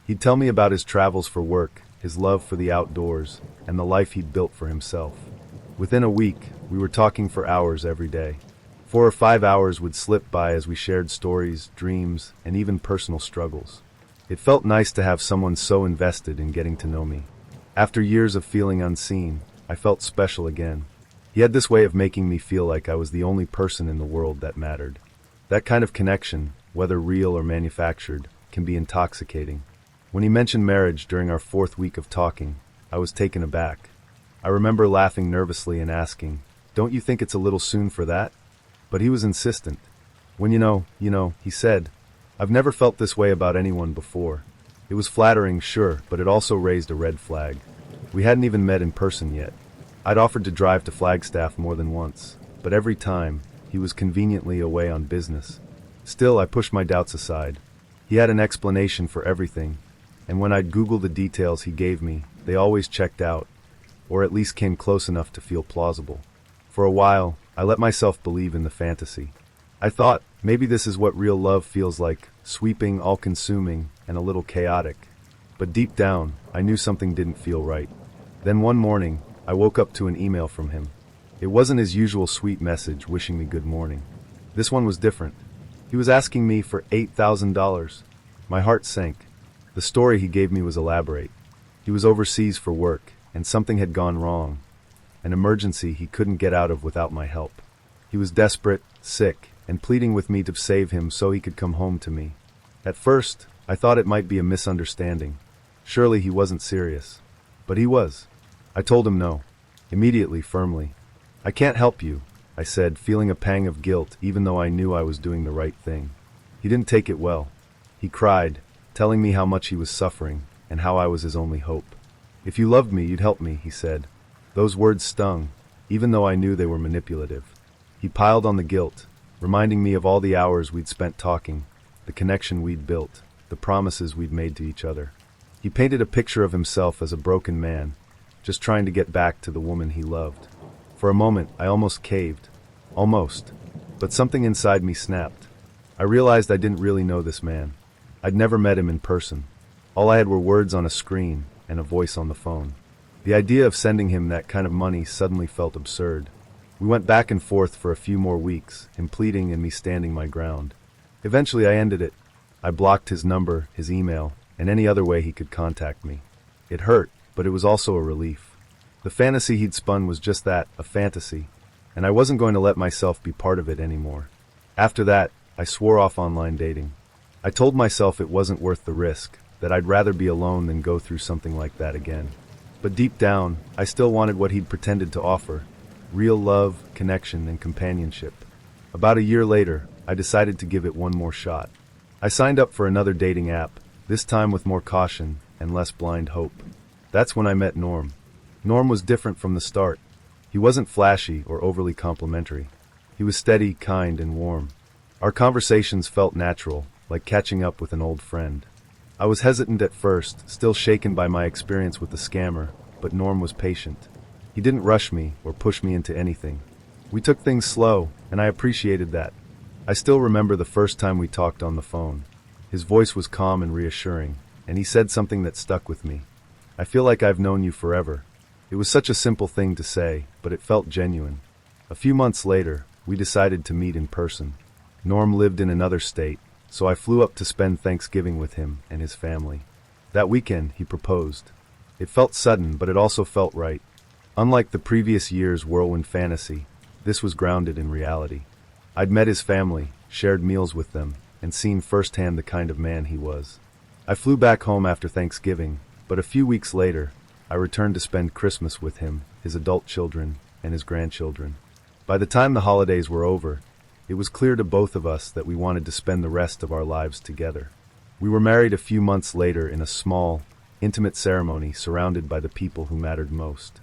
He'd tell me about his travels for work, his love for the outdoors, and the life he'd built for himself. Within a week, we were talking for hours every day. 4 or 5 hours would slip by as we shared stories, dreams, and even personal struggles. It felt nice to have someone so invested in getting to know me. After years of feeling unseen, I felt special again. He had this way of making me feel like I was the only person in the world that mattered. That kind of connection, whether real or manufactured, can be intoxicating. When he mentioned marriage during our 4th week of talking, I was taken aback. I remember laughing nervously and asking, "Don't you think it's a little soon for that?" But he was insistent. "When you know," he said. "I've never felt this way about anyone before." It was flattering, sure, but it also raised a red flag. We hadn't even met in person yet. I'd offered to drive to Flagstaff more than once, but every time, he was conveniently away on business. Still, I pushed my doubts aside. He had an explanation for everything, and when I'd Google the details he gave me, they always checked out, or at least came close enough to feel plausible. For a while, I let myself believe in the fantasy. I thought, maybe this is what real love feels like, sweeping, all-consuming, and a little chaotic. But deep down, I knew something didn't feel right. Then one morning, I woke up to an email from him. It wasn't his usual sweet message wishing me good morning. This one was different. He was asking me for $8,000. My heart sank. The story he gave me was elaborate. He was overseas for work, and something had gone wrong. An emergency he couldn't get out of without my help. He was desperate, sick, and pleading with me to save him so he could come home to me. At first, I thought it might be a misunderstanding. Surely he wasn't serious. But he was. I told him no. Immediately, firmly. I can't help you, I said, feeling a pang of guilt even though I knew I was doing the right thing. He didn't take it well. He cried, telling me how much he was suffering and how I was his only hope. If you loved me, you'd help me, he said. Those words stung, even though I knew they were manipulative. He piled on the guilt, reminding me of all the hours we'd spent talking, the connection we'd built, the promises we'd made to each other. He painted a picture of himself as a broken man, just trying to get back to the woman he loved. For a moment, I almost caved. Almost. But something inside me snapped. I realized I didn't really know this man. I'd never met him in person. All I had were words on a screen and a voice on the phone. The idea of sending him that kind of money suddenly felt absurd. We went back and forth for a few more weeks, him pleading and me standing my ground. Eventually I ended it. I blocked his number, his email, and any other way he could contact me. It hurt, but it was also a relief. The fantasy he'd spun was just that, a fantasy, and I wasn't going to let myself be part of it anymore. After that, I swore off online dating. I told myself it wasn't worth the risk, that I'd rather be alone than go through something like that again. But deep down, I still wanted what he'd pretended to offer: real love, connection, and companionship. About a year later, I decided to give it one more shot. I signed up for another dating app, this time with more caution and less blind hope. That's when I met Norm. Norm was different from the start. He wasn't flashy or overly complimentary. He was steady, kind, and warm. Our conversations felt natural, like catching up with an old friend. I was hesitant at first, still shaken by my experience with the scammer, but Norm was patient. He didn't rush me or push me into anything. We took things slow, and I appreciated that. I still remember the first time we talked on the phone. His voice was calm and reassuring, and he said something that stuck with me. I feel like I've known you forever. It was such a simple thing to say, but it felt genuine. A few months later, we decided to meet in person. Norm lived in another state, so I flew up to spend Thanksgiving with him and his family. That weekend, he proposed. It felt sudden, but it also felt right. Unlike the previous year's whirlwind fantasy, this was grounded in reality. I'd met his family, shared meals with them, and seen firsthand the kind of man he was. I flew back home after Thanksgiving, but a few weeks later, I returned to spend Christmas with him, his adult children, and his grandchildren. By the time the holidays were over, it was clear to both of us that we wanted to spend the rest of our lives together. We were married a few months later in a small, intimate ceremony surrounded by the people who mattered most.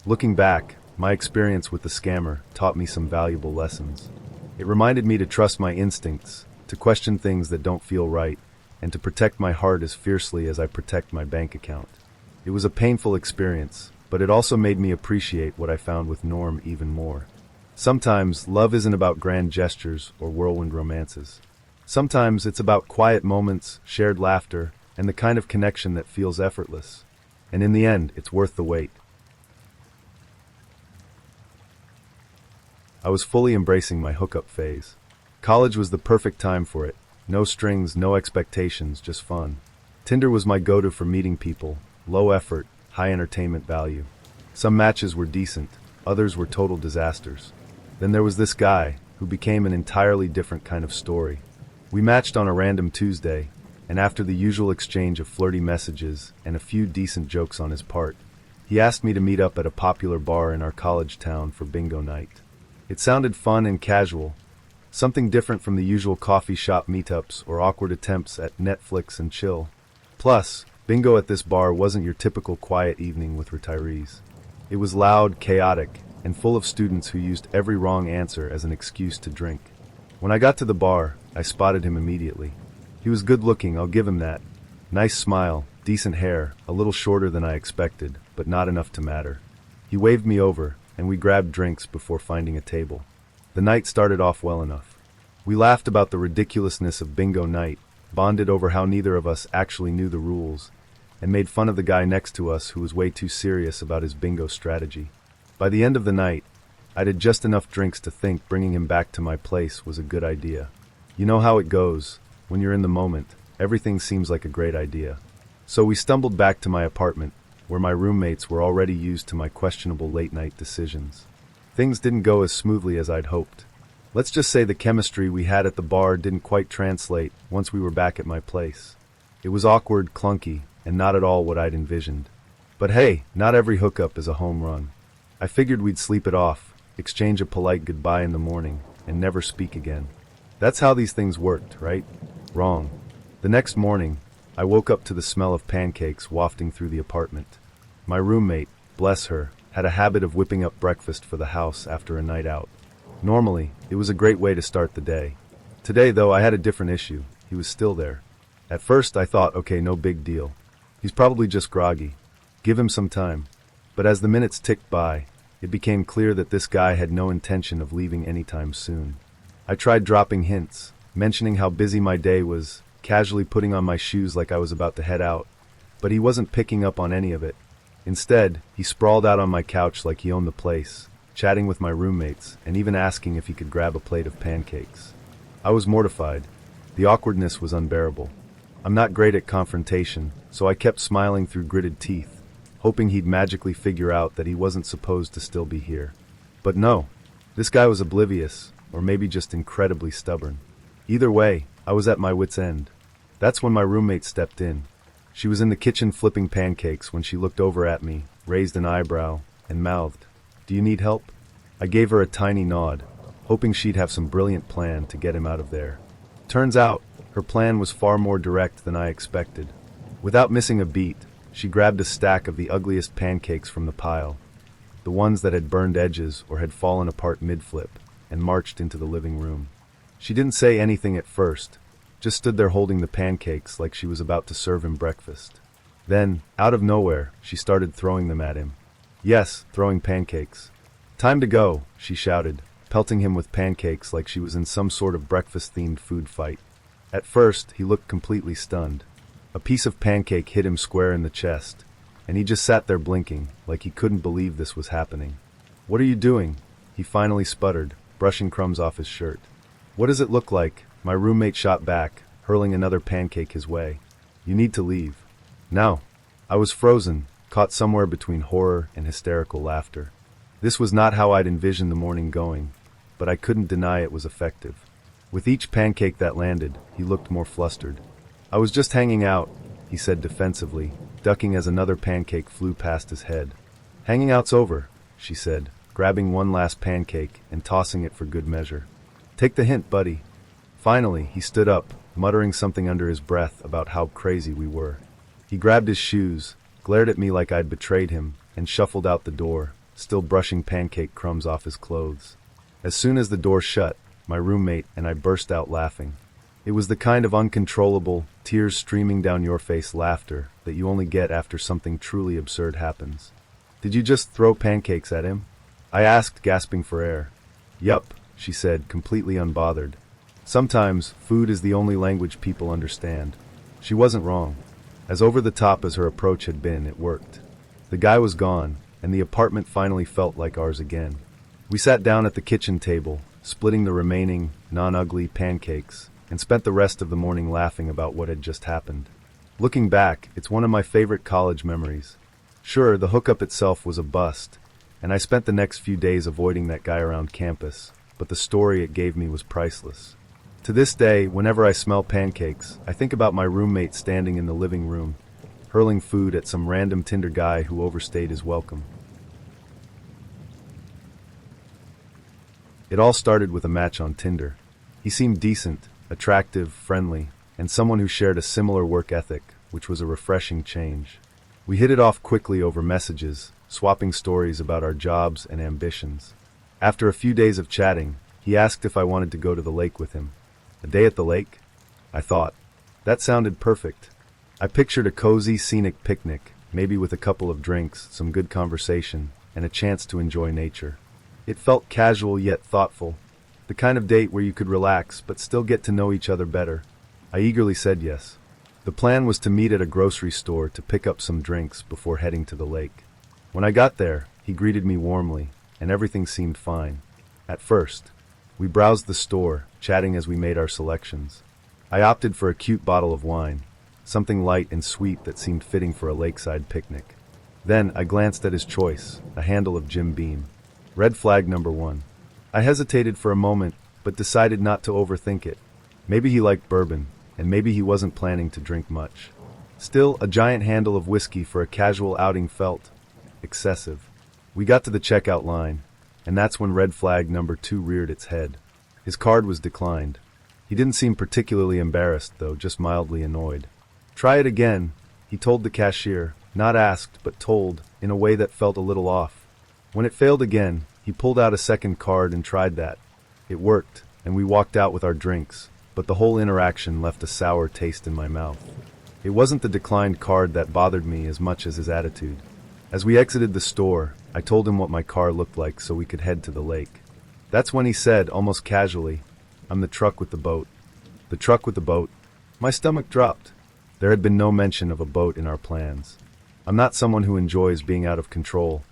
Looking back, my experience with the scammer taught me some valuable lessons. It reminded me to trust my instincts, to question things that don't feel right, and to protect my heart as fiercely as I protect my bank account. It was a painful experience, but it also made me appreciate what I found with Norm even more. Sometimes love isn't about grand gestures or whirlwind romances. Sometimes it's about quiet moments, shared laughter, and the kind of connection that feels effortless. And in the end, it's worth the wait. I was fully embracing my hookup phase. College was the perfect time for it. No strings, no expectations, just fun. Tinder was my go-to for meeting people. Low effort, high entertainment value. Some matches were decent, others were total disasters. Then there was this guy, who became an entirely different kind of story. We matched on a random Tuesday, and after the usual exchange of flirty messages and a few decent jokes on his part, he asked me to meet up at a popular bar in our college town for bingo night. It sounded fun and casual, something different from the usual coffee shop meetups or awkward attempts at Netflix and chill. Plus, bingo at this bar wasn't your typical quiet evening with retirees. It was loud, chaotic, and full of students who used every wrong answer as an excuse to drink. When I got to the bar, I spotted him immediately. He was good-looking, I'll give him that. Nice smile, decent hair, a little shorter than I expected, but not enough to matter. He waved me over, and we grabbed drinks before finding a table. The night started off well enough. We laughed about the ridiculousness of bingo night, bonded over how neither of us actually knew the rules, and made fun of the guy next to us who was way too serious about his bingo strategy. By the end of the night, I'd had just enough drinks to think bringing him back to my place was a good idea. You know how it goes. When you're in the moment, everything seems like a great idea. So we stumbled back to my apartment, where my roommates were already used to my questionable late-night decisions. Things didn't go as smoothly as I'd hoped. Let's just say the chemistry we had at the bar didn't quite translate once we were back at my place. It was awkward, clunky, and not at all what I'd envisioned. But hey, not every hookup is a home run. I figured we'd sleep it off, exchange a polite goodbye in the morning, and never speak again. That's how these things worked, right? Wrong. The next morning, I woke up to the smell of pancakes wafting through the apartment. My roommate, bless her, had a habit of whipping up breakfast for the house after a night out. Normally, it was a great way to start the day. Today, though, I had a different issue. He was still there. At first, I thought, okay, no big deal. He's probably just groggy. Give him some time. But as the minutes ticked by, it became clear that this guy had no intention of leaving anytime soon. I tried dropping hints, mentioning how busy my day was, casually putting on my shoes like I was about to head out, but he wasn't picking up on any of it. Instead, he sprawled out on my couch like he owned the place, chatting with my roommates, and even asking if he could grab a plate of pancakes. I was mortified. The awkwardness was unbearable. I'm not great at confrontation, so I kept smiling through gritted teeth, hoping he'd magically figure out that he wasn't supposed to still be here. But no, this guy was oblivious, or maybe just incredibly stubborn. Either way, I was at my wit's end. That's when my roommate stepped in. She was in the kitchen flipping pancakes when she looked over at me, raised an eyebrow, and mouthed, "Do you need help?" I gave her a tiny nod, hoping she'd have some brilliant plan to get him out of there. Turns out, her plan was far more direct than I expected. Without missing a beat, she grabbed a stack of the ugliest pancakes from the pile, the ones that had burned edges or had fallen apart mid-flip, and marched into the living room. She didn't say anything at first, just stood there holding the pancakes like she was about to serve him breakfast. Then, out of nowhere, she started throwing them at him. Yes, throwing pancakes. "Time to go," she shouted, pelting him with pancakes like she was in some sort of breakfast-themed food fight. At first, he looked completely stunned. A piece of pancake hit him square in the chest, and he just sat there blinking, like he couldn't believe this was happening. "What are you doing?" he finally sputtered, brushing crumbs off his shirt. "What does it look like?" My roommate shot back, hurling another pancake his way. "You need to leave." Now, I was frozen, caught somewhere between horror and hysterical laughter. This was not how I'd envisioned the morning going, but I couldn't deny it was effective. With each pancake that landed, he looked more flustered. "I was just hanging out," he said defensively, ducking as another pancake flew past his head. "Hanging out's over," she said, grabbing one last pancake and tossing it for good measure. "Take the hint, buddy." Finally, he stood up, muttering something under his breath about how crazy we were. He grabbed his shoes, glared at me like I'd betrayed him, and shuffled out the door, still brushing pancake crumbs off his clothes. As soon as the door shut, my roommate and I burst out laughing. It was the kind of uncontrollable, tears streaming down your face laughter that you only get after something truly absurd happens. "Did you just throw pancakes at him?" I asked, gasping for air. "Yup," she said, completely unbothered. "Sometimes, food is the only language people understand." She wasn't wrong. As over-the-top as her approach had been, it worked. The guy was gone, and the apartment finally felt like ours again. We sat down at the kitchen table, splitting the remaining, non-ugly pancakes, and spent the rest of the morning laughing about what had just happened. Looking back, it's one of my favorite college memories. Sure, the hookup itself was a bust, and I spent the next few days avoiding that guy around campus, but the story it gave me was priceless. To this day, whenever I smell pancakes, I think about my roommate standing in the living room, hurling food at some random Tinder guy who overstayed his welcome. It all started with a match on Tinder. He seemed decent, attractive, friendly, and someone who shared a similar work ethic, which was a refreshing change. We hit it off quickly over messages, swapping stories about our jobs and ambitions. After a few days of chatting, he asked if I wanted to go to the lake with him. A day at the lake? I thought. That sounded perfect. I pictured a cozy, scenic picnic, maybe with a couple of drinks, some good conversation, and a chance to enjoy nature. It felt casual yet thoughtful, the kind of date where you could relax but still get to know each other better. I eagerly said yes. The plan was to meet at a grocery store to pick up some drinks before heading to the lake. When I got there, he greeted me warmly, and everything seemed fine. At first, we browsed the store, chatting as we made our selections. I opted for a cute bottle of wine, something light and sweet that seemed fitting for a lakeside picnic. Then I glanced at his choice, a handle of Jim Beam. Red flag number one. I hesitated for a moment, but decided not to overthink it. Maybe he liked bourbon, and maybe he wasn't planning to drink much. Still, a giant handle of whiskey for a casual outing felt excessive. We got to the checkout line, and that's when red flag number 2 reared its head. His card was declined. He didn't seem particularly embarrassed, though, just mildly annoyed. "Try it again," he told the cashier, not asked, but told, in a way that felt a little off. When it failed again, he pulled out a second card and tried that. It worked, and we walked out with our drinks, but the whole interaction left a sour taste in my mouth. It wasn't the declined card that bothered me as much as his attitude. As we exited the store, I told him what my car looked like so we could head to the lake. That's when he said, almost casually, "I'm the truck with the boat." The truck with the boat? My stomach dropped. There had been no mention of a boat in our plans. I'm not someone who enjoys being out of control,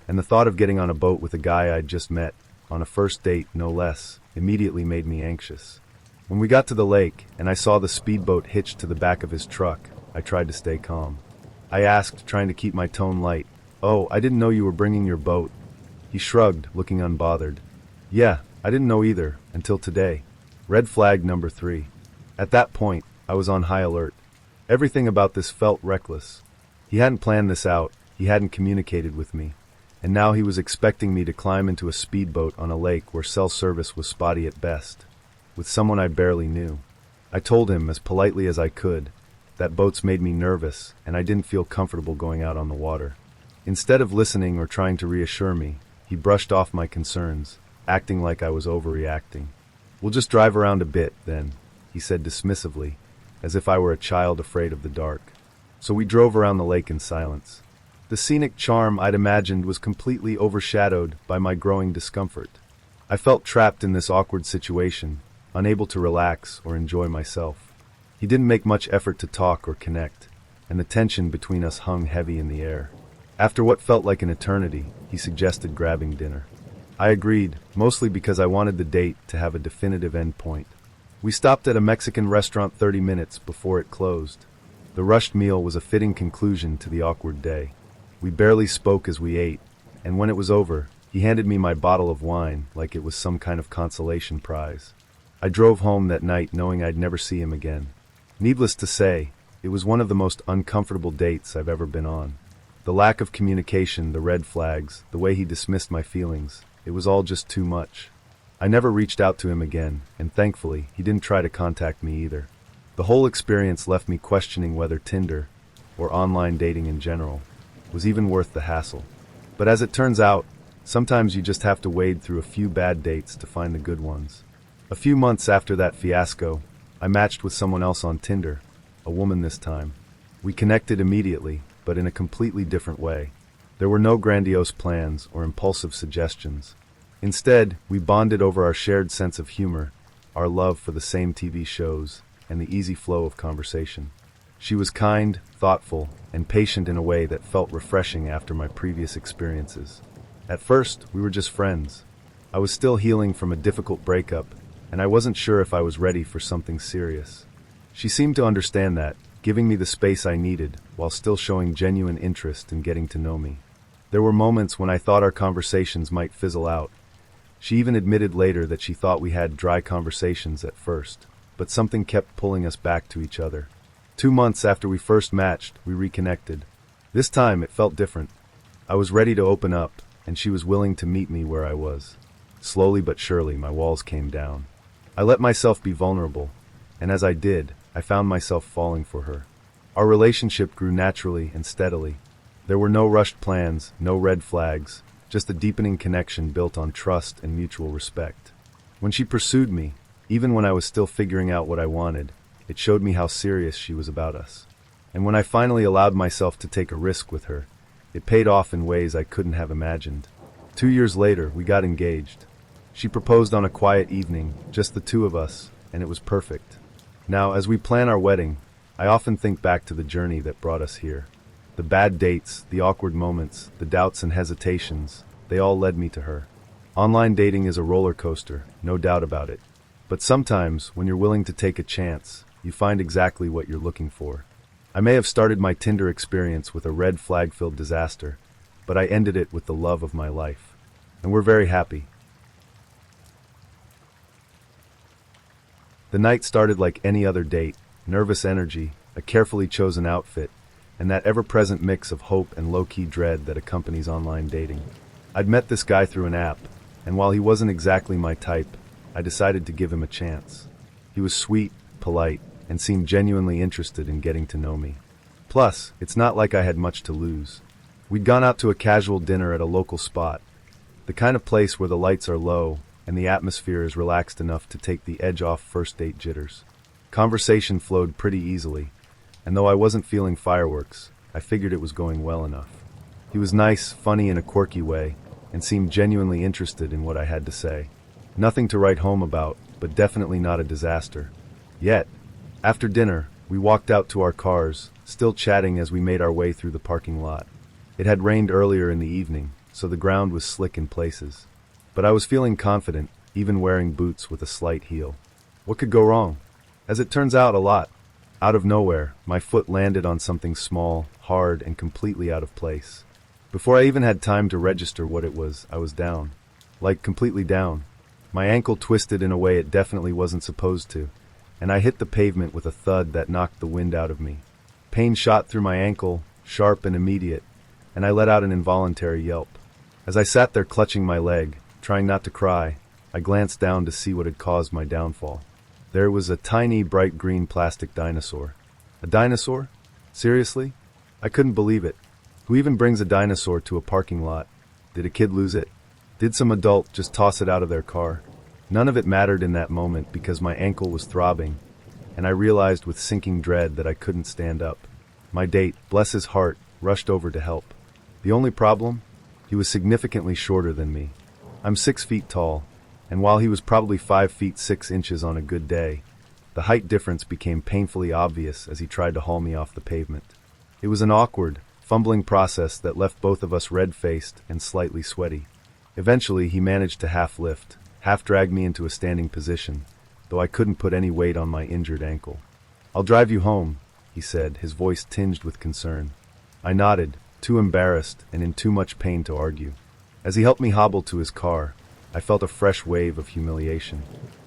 and the thought of getting on a boat with a guy I'd just met, on a first date no less, immediately made me anxious. When we got to the lake, and I saw the speedboat hitched to the back of his truck, I tried to stay calm. I asked, trying to keep my tone light, "Oh, I didn't know you were bringing your boat." He shrugged, looking unbothered. "Yeah, I didn't know either, until today." Red flag number 3. At that point, I was on high alert. Everything about this felt reckless. He hadn't planned this out, he hadn't communicated with me, and now he was expecting me to climb into a speedboat on a lake where cell service was spotty at best, with someone I barely knew. I told him, as politely as I could, that boats made me nervous and I didn't feel comfortable going out on the water. Instead of listening or trying to reassure me, he brushed off my concerns, acting like I was overreacting. "We'll just drive around a bit, then," he said dismissively, as if I were a child afraid of the dark. So we drove around the lake in silence. The scenic charm I'd imagined was completely overshadowed by my growing discomfort. I felt trapped in this awkward situation, unable to relax or enjoy myself. He didn't make much effort to talk or connect, and the tension between us hung heavy in the air. After what felt like an eternity, he suggested grabbing dinner. I agreed, mostly because I wanted the date to have a definitive endpoint. We stopped at a Mexican restaurant 30 minutes before it closed. The rushed meal was a fitting conclusion to the awkward day. We barely spoke as we ate, and when it was over, he handed me my bottle of wine like it was some kind of consolation prize. I drove home that night knowing I'd never see him again. Needless to say, it was one of the most uncomfortable dates I've ever been on. The lack of communication, the red flags, the way he dismissed my feelings, it was all just too much. I never reached out to him again, and thankfully, he didn't try to contact me either. The whole experience left me questioning whether Tinder, or online dating in general, was even worth the hassle. But as it turns out, sometimes you just have to wade through a few bad dates to find the good ones. A few months after that fiasco, I matched with someone else on Tinder, a woman this time. We connected immediately, but in a completely different way. There were no grandiose plans or impulsive suggestions. Instead, we bonded over our shared sense of humor, our love for the same TV shows, and the easy flow of conversation. She was kind, thoughtful, and patient in a way that felt refreshing after my previous experiences. At first, we were just friends. I was still healing from a difficult breakup, and I wasn't sure if I was ready for something serious. She seemed to understand that, giving me the space I needed, while still showing genuine interest in getting to know me. There were moments when I thought our conversations might fizzle out. She even admitted later that she thought we had dry conversations at first, but something kept pulling us back to each other. 2 months after we first matched, we reconnected. This time, it felt different. I was ready to open up, and she was willing to meet me where I was. Slowly but surely, my walls came down. I let myself be vulnerable, and as I did, I found myself falling for her. Our relationship grew naturally and steadily. There were no rushed plans, no red flags, just a deepening connection built on trust and mutual respect. When she pursued me, even when I was still figuring out what I wanted, it showed me how serious she was about us. And when I finally allowed myself to take a risk with her, it paid off in ways I couldn't have imagined. 2 years later, we got engaged. She proposed on a quiet evening, just the two of us, and it was perfect. Now, as we plan our wedding, I often think back to the journey that brought us here. The bad dates, the awkward moments, the doubts and hesitations, they all led me to her. Online dating is a roller coaster, no doubt about it. But sometimes, when you're willing to take a chance, you find exactly what you're looking for. I may have started my Tinder experience with a red flag-filled disaster, but I ended it with the love of my life. And we're very happy. The night started like any other date: nervous energy, a carefully chosen outfit, and that ever-present mix of hope and low-key dread that accompanies online dating. I'd met this guy through an app, and while he wasn't exactly my type, I decided to give him a chance. He was sweet, polite, and seemed genuinely interested in getting to know me. Plus, it's not like I had much to lose. We'd gone out to a casual dinner at a local spot, the kind of place where the lights are low and the atmosphere is relaxed enough to take the edge off first date jitters. Conversation flowed pretty easily, and though I wasn't feeling fireworks, I figured it was going well enough. He was nice, funny in a quirky way, and seemed genuinely interested in what I had to say. Nothing to write home about, but definitely not a disaster. Yet, after dinner, we walked out to our cars, still chatting as we made our way through the parking lot. It had rained earlier in the evening, so the ground was slick in places. But I was feeling confident, even wearing boots with a slight heel. What could go wrong? As it turns out, a lot. Out of nowhere, my foot landed on something small, hard, and completely out of place. Before I even had time to register what it was, I was down. Like, completely down. My ankle twisted in a way it definitely wasn't supposed to, and I hit the pavement with a thud that knocked the wind out of me. Pain shot through my ankle, sharp and immediate, and I let out an involuntary yelp. As I sat there clutching my leg, trying not to cry, I glanced down to see what had caused my downfall. There was a tiny, bright green plastic dinosaur. A dinosaur? Seriously? I couldn't believe it. Who even brings a dinosaur to a parking lot? Did a kid lose it? Did some adult just toss it out of their car? None of it mattered in that moment because my ankle was throbbing, and I realized with sinking dread that I couldn't stand up. My date, bless his heart, rushed over to help. The only problem? He was significantly shorter than me. I'm 6 feet tall, and while he was probably 5 feet 6 inches on a good day, the height difference became painfully obvious as he tried to haul me off the pavement. It was an awkward, fumbling process that left both of us red-faced and slightly sweaty. Eventually, he managed to half-lift, half-drag me into a standing position, though I couldn't put any weight on my injured ankle. "I'll drive you home," he said, his voice tinged with concern. I nodded, too embarrassed and in too much pain to argue. As he helped me hobble to his car, I felt a fresh wave of humiliation.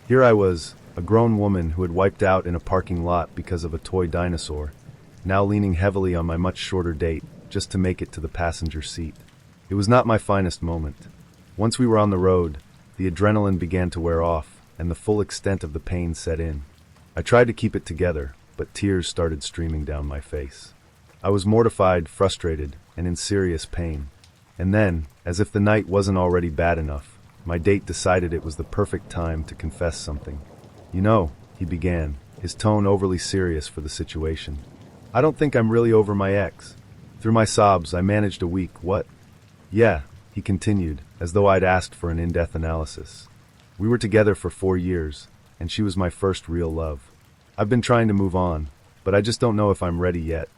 Here I was, a grown woman who had wiped out in a parking lot because of a toy dinosaur, now leaning heavily on my much shorter date just to make it to the passenger seat. It was not my finest moment. Once we were on the road, the adrenaline began to wear off, and the full extent of the pain set in. I tried to keep it together, but tears started streaming down my face. I was mortified, frustrated, and in serious pain. And then, as if the night wasn't already bad enough, my date decided it was the perfect time to confess something. "You know," he began, his tone overly serious for the situation, "I don't think I'm really over my ex." Through my sobs, I managed a weak, "What?" "Yeah," he continued, as though I'd asked for an in-depth analysis. "We were together for 4 years, and she was my first real love. I've been trying to move on, but I just don't know if I'm ready yet."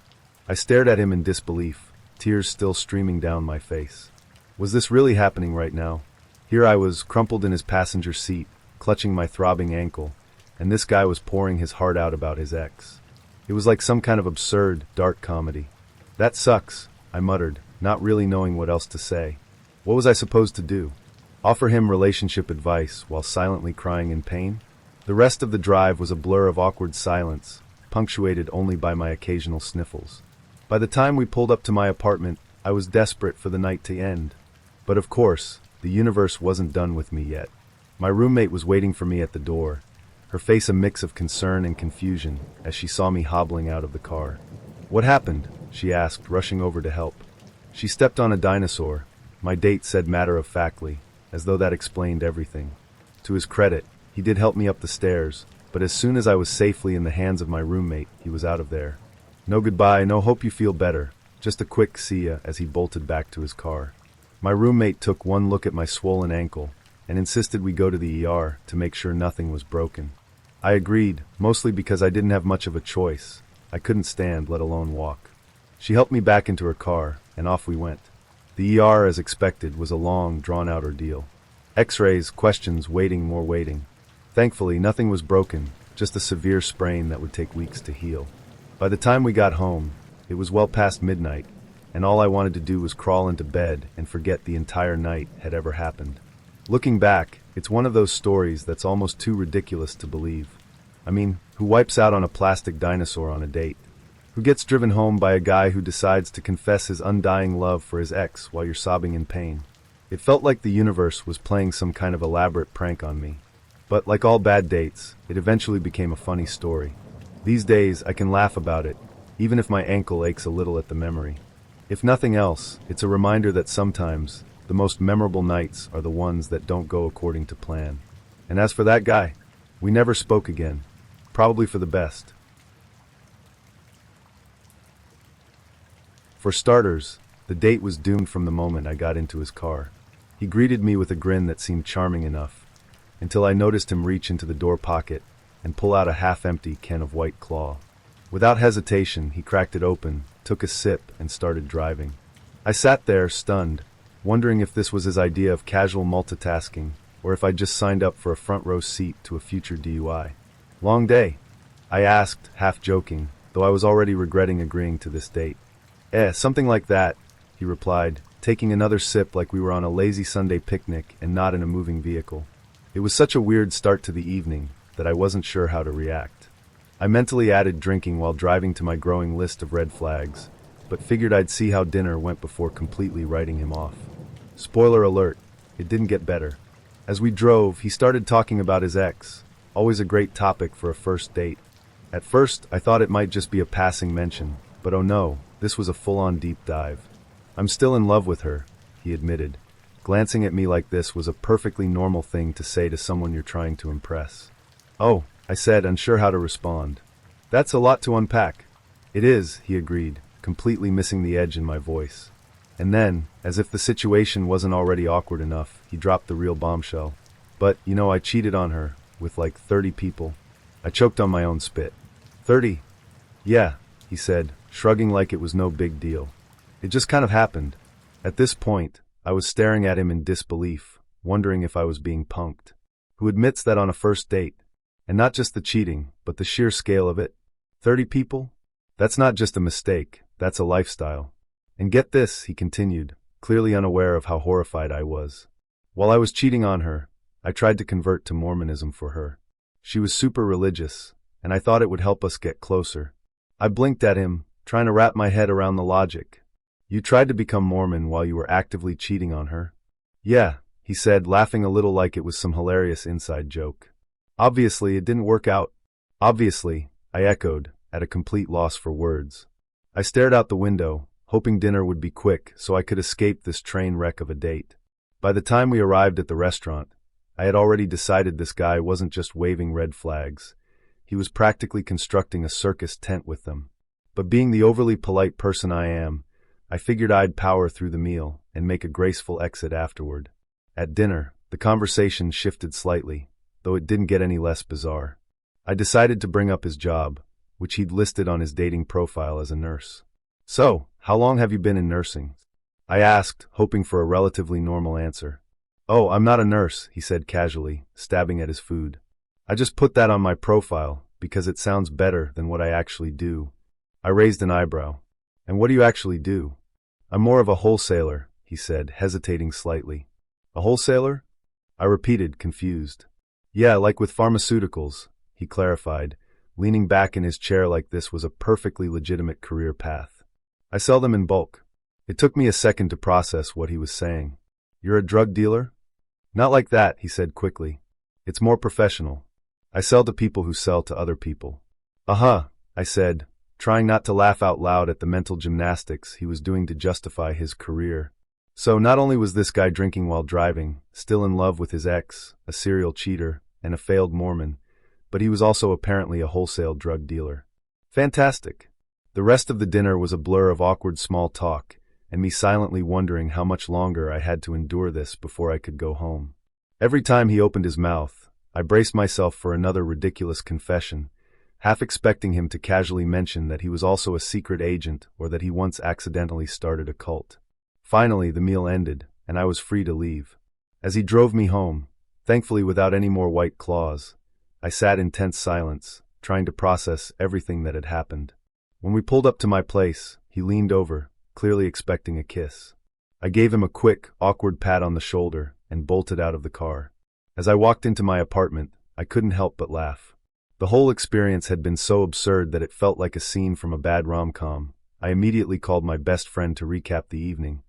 I stared at him in disbelief, tears still streaming down my face. Was this really happening right now? Here I was, crumpled in his passenger seat, clutching my throbbing ankle, and this guy was pouring his heart out about his ex. It was like some kind of absurd, dark comedy. "That sucks," I muttered, not really knowing what else to say. What was I supposed to do? Offer him relationship advice while silently crying in pain? The rest of the drive was a blur of awkward silence, punctuated only by my occasional sniffles. By the time we pulled up to my apartment, I was desperate for the night to end. But of course, the universe wasn't done with me yet. My roommate was waiting for me at the door, her face a mix of concern and confusion as she saw me hobbling out of the car. "What happened?" she asked, rushing over to help. "She stepped on a dinosaur," my date said matter-of-factly, as though that explained everything. To his credit, he did help me up the stairs, but as soon as I was safely in the hands of my roommate, he was out of there. No goodbye, no hope you feel better, just a quick see ya as he bolted back to his car. My roommate took one look at my swollen ankle and insisted we go to the ER to make sure nothing was broken. I agreed, mostly because I didn't have much of a choice. I couldn't stand, let alone walk. She helped me back into her car, and off we went. The ER, as expected, was a long, drawn-out ordeal. X-rays, questions, waiting, more waiting. Thankfully, nothing was broken, just a severe sprain that would take weeks to heal. By the time we got home, it was well past midnight, and all I wanted to do was crawl into bed and forget the entire night had ever happened. Looking back, it's one of those stories that's almost too ridiculous to believe. Who wipes out on a plastic dinosaur on a date? Who gets driven home by a guy who decides to confess his undying love for his ex while you're sobbing in pain? It felt like the universe was playing some kind of elaborate prank on me. But like all bad dates, it eventually became a funny story. These days, I can laugh about it, even if my ankle aches a little at the memory. If nothing else, it's a reminder that sometimes, the most memorable nights are the ones that don't go according to plan. And as for that guy, we never spoke again. Probably for the best. For starters, the date was doomed from the moment I got into his car. He greeted me with a grin that seemed charming enough, until I noticed him reach into the door pocket and pull out a half-empty can of White Claw. Without hesitation, he cracked it open, took a sip, and started driving. I sat there, stunned, wondering if this was his idea of casual multitasking, or if I'd just signed up for a front-row seat to a future DUI. Long day? I asked, half joking, though I was already regretting agreeing to this date. Something like that, he replied, taking another sip like we were on a lazy Sunday picnic and not in a moving vehicle. It was such a weird start to the evening that I wasn't sure how to react. I mentally added drinking while driving to my growing list of red flags, but figured I'd see how dinner went before completely writing him off. Spoiler alert, it didn't get better. As we drove, he started talking about his ex, always a great topic for a first date. At first, I thought it might just be a passing mention, but oh no, this was a full-on deep dive. I'm still in love with her, he admitted. Glancing at me like this was a perfectly normal thing to say to someone you're trying to impress. Oh, I said, unsure how to respond. That's a lot to unpack. It is, he agreed, completely missing the edge in my voice. And then, as if the situation wasn't already awkward enough, he dropped the real bombshell. But, I cheated on her, with like 30 people. I choked on my own spit. 30? Yeah, he said, shrugging like it was no big deal. It just kind of happened. At this point, I was staring at him in disbelief, wondering if I was being punked. Who admits that on a first date? And not just the cheating, but the sheer scale of it? 30 people? That's not just a mistake, that's a lifestyle. And get this, he continued, clearly unaware of how horrified I was. While I was cheating on her, I tried to convert to Mormonism for her. She was super religious, and I thought it would help us get closer. I blinked at him, trying to wrap my head around the logic. You tried to become Mormon while you were actively cheating on her? Yeah, he said, laughing a little like it was some hilarious inside joke. Obviously, it didn't work out. Obviously, I echoed, at a complete loss for words. I stared out the window, hoping dinner would be quick so I could escape this train wreck of a date. By the time we arrived at the restaurant, I had already decided this guy wasn't just waving red flags. He was practically constructing a circus tent with them. But being the overly polite person I am, I figured I'd power through the meal and make a graceful exit afterward. At dinner, the conversation shifted slightly, though it didn't get any less bizarre. I decided to bring up his job, which he'd listed on his dating profile as a nurse. So, how long have you been in nursing? I asked, hoping for a relatively normal answer. Oh, I'm not a nurse, he said casually, stabbing at his food. I just put that on my profile because it sounds better than what I actually do. I raised an eyebrow. And what do you actually do? I'm more of a wholesaler, he said, hesitating slightly. A wholesaler? I repeated, confused. Yeah, like with pharmaceuticals, he clarified, leaning back in his chair like this was a perfectly legitimate career path. I sell them in bulk. It took me a second to process what he was saying. You're a drug dealer? Not like that, he said quickly. It's more professional. I sell to people who sell to other people. Uh-huh, I said, trying not to laugh out loud at the mental gymnastics he was doing to justify his career. So not only was this guy drinking while driving, still in love with his ex, a serial cheater, and a failed Mormon, but he was also apparently a wholesale drug dealer. Fantastic. The rest of the dinner was a blur of awkward small talk, and me silently wondering how much longer I had to endure this before I could go home. Every time he opened his mouth, I braced myself for another ridiculous confession, half expecting him to casually mention that he was also a secret agent or that he once accidentally started a cult. Finally, the meal ended, and I was free to leave. As he drove me home, thankfully without any more White Claws, I sat in tense silence, trying to process everything that had happened. When we pulled up to my place, he leaned over, clearly expecting a kiss. I gave him a quick, awkward pat on the shoulder and bolted out of the car. As I walked into my apartment, I couldn't help but laugh. The whole experience had been so absurd that it felt like a scene from a bad rom-com. I immediately called my best friend to recap the evening,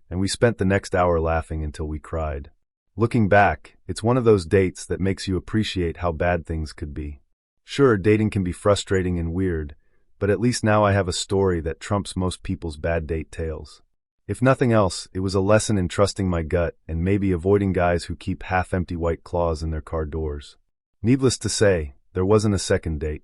and we spent the next hour laughing until we cried. Looking back, it's one of those dates that makes you appreciate how bad things could be. Sure, dating can be frustrating and weird, but at least now I have a story that trumps most people's bad date tales. If nothing else, it was a lesson in trusting my gut and maybe avoiding guys who keep half-empty white claws in their car doors. Needless to say, there wasn't a second date.